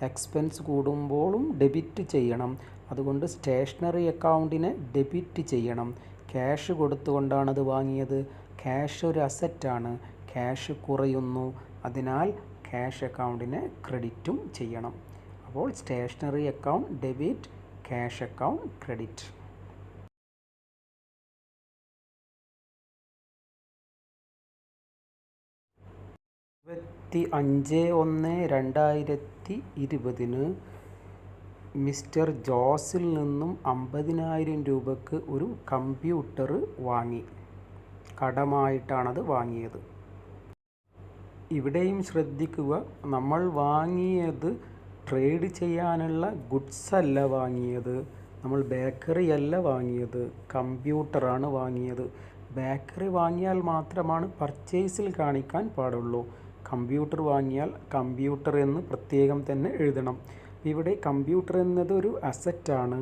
എക്സ്പെൻസ് കൂടുമ്പോഴും ഡെബിറ്റ് ചെയ്യണം. അതുകൊണ്ട് സ്റ്റേഷനറി അക്കൗണ്ടിനെ ഡെബിറ്റ് ചെയ്യണം. ക്യാഷ് കൊടുത്തുകൊണ്ടാണത് വാങ്ങിയത്. ക്യാഷ് ഒരു അസറ്റാണ്. ക്യാഷ് കുറയുന്നു. അതിനാൽ ക്യാഷ് അക്കൗണ്ടിനെ ക്രെഡിറ്റും ചെയ്യണം. അപ്പോൾ stationery account debit, cash account credit. 25/1/2020 mister ജോസിൽ നിന്നും 50,000 രൂപക്ക് ഒരു കമ്പ്യൂട്ടർ വാങ്ങി. കടമായിട്ടാണത് വാങ്ങിയത്. ഇവിടെയും ശ്രദ്ധിക്കുക, നമ്മൾ വാങ്ങിയത് ട്രേഡ് ചെയ്യാനുള്ള ഗുഡ്സ് അല്ല വാങ്ങിയത്. നമ്മൾ ബേക്കറി അല്ല വാങ്ങിയത്, കമ്പ്യൂട്ടറാണ് വാങ്ങിയത്. ബേക്കറി വാങ്ങിയാൽ മാത്രമാണ് പർച്ചേസിൽ കാണിക്കാൻ പാടുള്ളൂ. കമ്പ്യൂട്ടർ വാങ്ങിയാൽ കമ്പ്യൂട്ടർ എന്ന് പ്രത്യേകം തന്നെ എഴുതണം. ഇവിടെ കമ്പ്യൂട്ടർ എന്നത് ഒരു അസറ്റാണ്.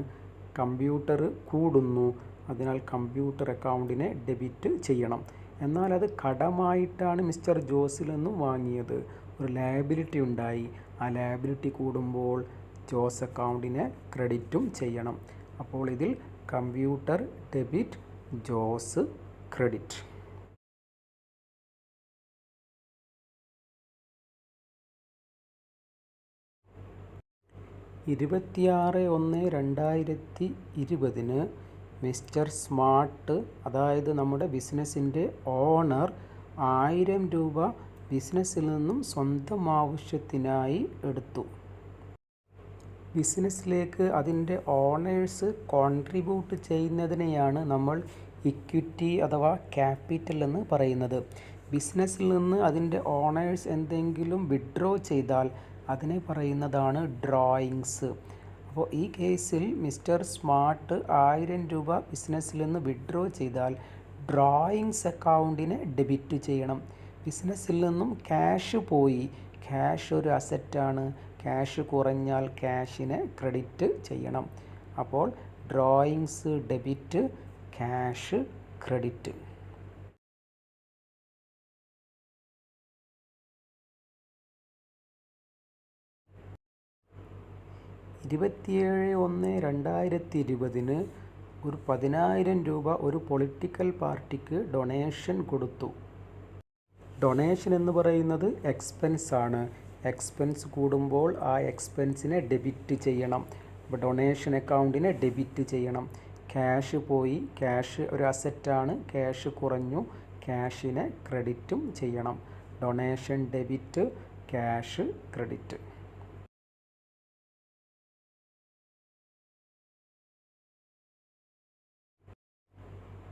കമ്പ്യൂട്ടർ കൂടുന്നു. അതിനാൽ കമ്പ്യൂട്ടർ അക്കൗണ്ടിനെ ഡെബിറ്റ് ചെയ്യണം. എന്നാൽ അത് കടമായിട്ടാണ് മിസ്റ്റർ ജോസിൽ നിന്നും വാങ്ങിയത്. ഒരു ലയബിലിറ്റി ഉണ്ടായി. ആ ലയബിലിറ്റി കൂടുമ്പോൾ ജോസ് അക്കൗണ്ടിനെ ക്രെഡിറ്റും ചെയ്യണം. അപ്പോൾ ഇതിൽ computer debit, Jose credit. 26/1/2020 mister smart, അതായത് നമ്മുടെ ബിസിനസ്സിൻ്റെ ഓണർ, 1000 രൂപ ബിസിനസ്സിൽ നിന്നും സ്വന്തം ആവശ്യത്തിനായി എടുത്തു. ബിസിനസ്സിലേക്ക് അതിൻ്റെ ഓണേഴ്സ് കോൺട്രിബ്യൂട്ട് ചെയ്യുന്നതിനെയാണ് നമ്മൾ ഇക്വിറ്റി അഥവാ ക്യാപിറ്റൽ എന്ന് പറയുന്നത്. ബിസിനസ്സിൽ നിന്ന് അതിൻ്റെ ഓണേഴ്സ് എന്തെങ്കിലും വിഡ്രോ ചെയ്താൽ അതിനെ പറയുന്നതാണ് ഡ്രോയിങ്സ്. അപ്പോൾ ഈ കേസിൽ മിസ്റ്റർ സ്മാർട്ട് 1000 രൂപ ബിസിനസ്സിൽ നിന്ന് വിഡ്രോ ചെയ്താൽ ഡ്രോയിങ്സ് അക്കൗണ്ടിനെ ഡെബിറ്റ് ചെയ്യണം. ബിസിനസ്സിൽ നിന്നും ക്യാഷ് പോയി. ക്യാഷ് ഒരു അസറ്റാണ്. ക്യാഷ് കുറഞ്ഞാൽ ക്യാഷിനെ ക്രെഡിറ്റ് ചെയ്യണം. അപ്പോൾ ഡ്രോയിങ്സ് ഡെബിറ്റ്, ക്യാഷ് ക്രെഡിറ്റ്. ഇരുപത്തിയേഴ് 1/2020 ഒരു 10,000 രൂപ ഒരു പൊളിറ്റിക്കൽ പാർട്ടിക്ക് ഡൊണേഷൻ കൊടുത്തു. ഡൊണേഷൻ എന്ന് പറയുന്നത് എക്സ്പെൻസ് ആണ്. എക്സ്പെൻസ് കൂടുമ്പോൾ ആ എക്സ്പെൻസിനെ ഡെബിറ്റ് ചെയ്യണം. അപ്പോൾ ഡൊണേഷൻ അക്കൗണ്ടിനെ ഡെബിറ്റ് ചെയ്യണം. ക്യാഷ് പോയി. ക്യാഷ് ഒരു അസറ്റാണ്. ക്യാഷ് കുറഞ്ഞു. ക്യാഷിനെ ക്രെഡിറ്റും ചെയ്യണം. Donation debit, cash credit.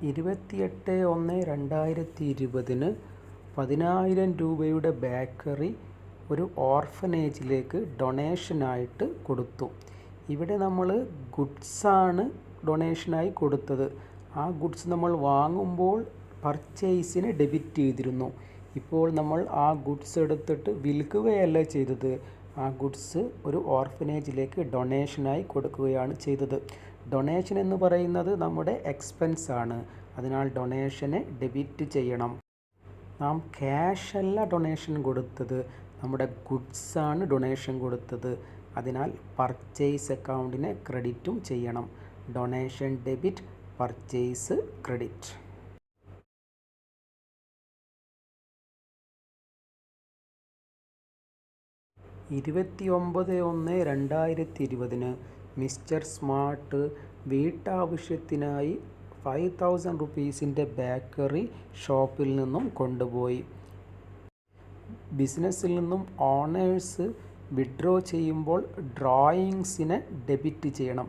ഇരുപത്തിയെട്ട് 1/2020 10,000 രൂപയുടെ ബേക്കറി ഒരു ഓർഫനേജിലേക്ക് ഡൊണേഷനായിട്ട് കൊടുത്തു. ഇവിടെ നമ്മൾ ഗുഡ്സാണ് ഡൊണേഷനായി കൊടുത്തത്. ആ ഗുഡ്സ് നമ്മൾ വാങ്ങുമ്പോൾ പർച്ചേസിനെ ഡെബിറ്റ് ചെയ്തിരുന്നു. ഇപ്പോൾ നമ്മൾ ആ ഗുഡ്സ് എടുത്തിട്ട് വിൽക്കുകയല്ല ചെയ്തത്. ആ ഗുഡ്സ് ഒരു ഓർഫനേജിലേക്ക് ഡൊണേഷനായി കൊടുക്കുകയാണ് ചെയ്തത്. ഡൊണേഷൻ എന്ന് പറയുന്നത് നമ്മുടെ എക്സ്പെൻസ് ആണ്. അതിനാൽ ഡൊണേഷനെ ഡെബിറ്റ് ചെയ്യണം. നാം ക്യാഷ് അല്ല ഡൊണേഷൻ കൊടുത്തത്, നമ്മുടെ ഗുഡ്സാണ് ഡൊണേഷൻ കൊടുത്തത്. അതിനാൽ പർച്ചേസ് അക്കൗണ്ടിനെ ക്രെഡിറ്റും ചെയ്യണം. Donation debit, purchase credit. ഇരുപത്തിയൊമ്പത് 1/2020 മിസ്റ്റർ സ്മാർട്ട് വീട്ടാവശ്യത്തിനായി 5,000 റുപ്പീസിൻ്റെ ബേക്കറി ഷോപ്പിൽ നിന്നും കൊണ്ടുപോയി. ബിസിനസ്സിൽ നിന്നും ഓണേഴ്സ് വിഡ്രോ ചെയ്യുമ്പോൾ ഡ്രോയിങ്സിനെ ഡെബിറ്റ് ചെയ്യണം.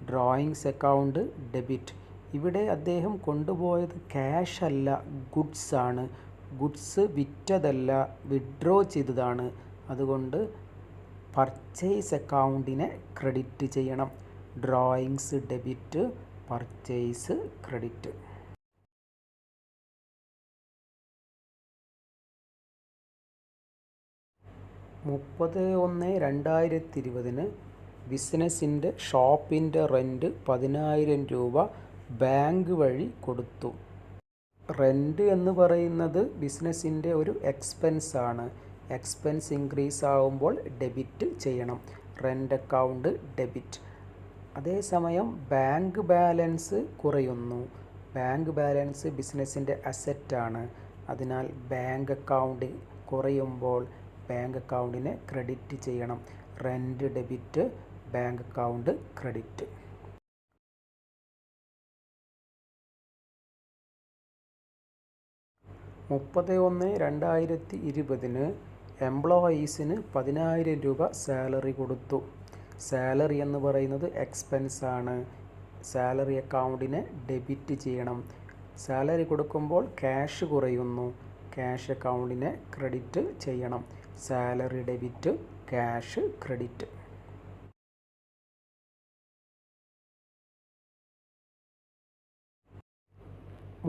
Drawings account debit. ഇവിടെ അദ്ദേഹം കൊണ്ടുപോയത് ക്യാഷ് അല്ല, ഗുഡ്സ് ആണ്. ഗുഡ്സ് വിറ്റതല്ല, വിഡ്രോ ചെയ്തതാണ്. അതുകൊണ്ട് പർച്ചേസ് അക്കൗണ്ടിനെ ക്രെഡിറ്റ് ചെയ്യണം. Drawings debit, purchase credit. മുപ്പത് 1/2020 ബിസിനസ്സിൻ്റെ ഷോപ്പിൻ്റെ റെൻറ്റ് 10,000 രൂപ ബാങ്ക് വഴി കൊടുത്തു. റെൻറ്റ് എന്ന് പറയുന്നത് ബിസിനസ്സിൻ്റെ ഒരു എക്സ്പെൻസ് ആണ്. എക്സ്പെൻസ് ഇൻക്രീസ് ആകുമ്പോൾ ഡെബിറ്റ് ചെയ്യണം. Rent account debit. അതേസമയം ബാങ്ക് ബാലൻസ് കുറയുന്നു. ബാങ്ക് ബാലൻസ് ബിസിനസ്സിൻ്റെ അസറ്റാണ്. അതിനാൽ ബാങ്ക് അക്കൗണ്ട് കുറയുമ്പോൾ ബാങ്ക് അക്കൗണ്ടിനെ ക്രെഡിറ്റ് ചെയ്യണം. Rent debit, bank account credit. മുപ്പത് 1/2020 എംപ്ലോയീസിന് 10,000 രൂപ സാലറി കൊടുത്തു. സാലറി എന്ന് പറയുന്നത് എക്സ്പെൻസ് ആണ്. സാലറി അക്കൗണ്ടിനെ ഡെബിറ്റ് ചെയ്യണം. സാലറി കൊടുക്കുമ്പോൾ ക്യാഷ് കുറയുന്നു. ക്യാഷ് അക്കൗണ്ടിനെ ക്രെഡിറ്റ് ചെയ്യണം. Salary debit, cash credit.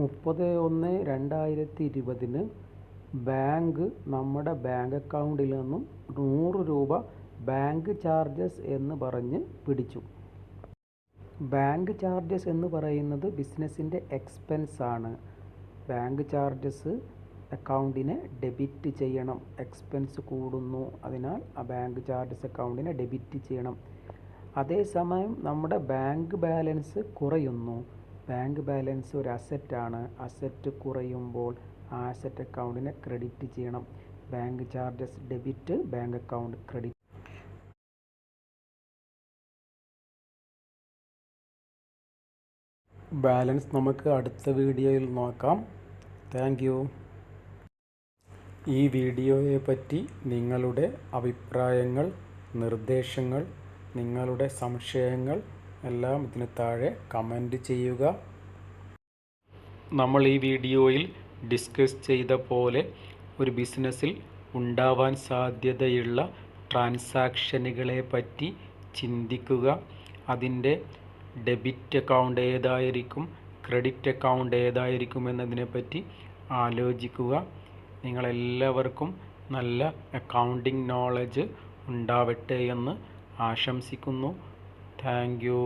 മുപ്പത് 1/2020 ബാങ്ക് നമ്മുടെ ബാങ്ക് അക്കൗണ്ടിൽ നിന്നും 100 രൂപ ബാങ്ക് ചാർജസ് എന്ന് പറഞ്ഞ് പിടിച്ചു. ബാങ്ക് ചാർജസ് എന്ന് പറയുന്നത് ബിസിനസ്സിൻ്റെ എക്സ്പെൻസ് ആണ്. ബാങ്ക് ചാർജസ് അക്കൗണ്ടിനെ ഡെബിറ്റ് ചെയ്യണം. എക്സ്പെൻസ് കൂടുന്നു. അതിനാൽ ആ ബാങ്ക് ചാർജസ് അക്കൗണ്ടിനെ ഡെബിറ്റ് ചെയ്യണം. അതേസമയം നമ്മുടെ ബാങ്ക് ബാലൻസ് കുറയുന്നു. ബാങ്ക് ബാലൻസ് ഒരു അസറ്റാണ്. അസറ്റ് കുറയുമ്പോൾ ആ അസറ്റ് അക്കൗണ്ടിനെ ക്രെഡിറ്റ് ചെയ്യണം. Bank charges debit, bank account credit. Balance നമുക്ക് അടുത്ത വീഡിയോയിൽ നോക്കാം. Thank you. ഈ വീഡിയോയെ പറ്റി നിങ്ങളുടെ അഭിപ്രായങ്ങൾ, നിർദ്ദേശങ്ങൾ, നിങ്ങളുടെ സംശയങ്ങൾ എല്ലാം ഇതിന് താഴെ കമൻറ്റ് ചെയ്യുക. നമ്മൾ ഈ വീഡിയോയിൽ ഡിസ്കസ് ചെയ്ത പോലെ ഒരു ബിസിനസ്സിൽ ഉണ്ടാവാൻ സാധ്യതയുള്ള ട്രാൻസാക്ഷനുകളെ പറ്റി ചിന്തിക്കുക. അതിൻ്റെ ഡെബിറ്റ് അക്കൗണ്ട് ഏതായിരിക്കും, ക്രെഡിറ്റ് അക്കൗണ്ട് ഏതായിരിക്കും എന്നതിനെപ്പറ്റി ആലോചിക്കുക. നിങ്ങളെല്ലാവർക്കും നല്ല അക്കൗണ്ടിങ് നോളജ് ഉണ്ടാവട്ടെ എന്ന് ആശംസിക്കുന്നു. Thank you.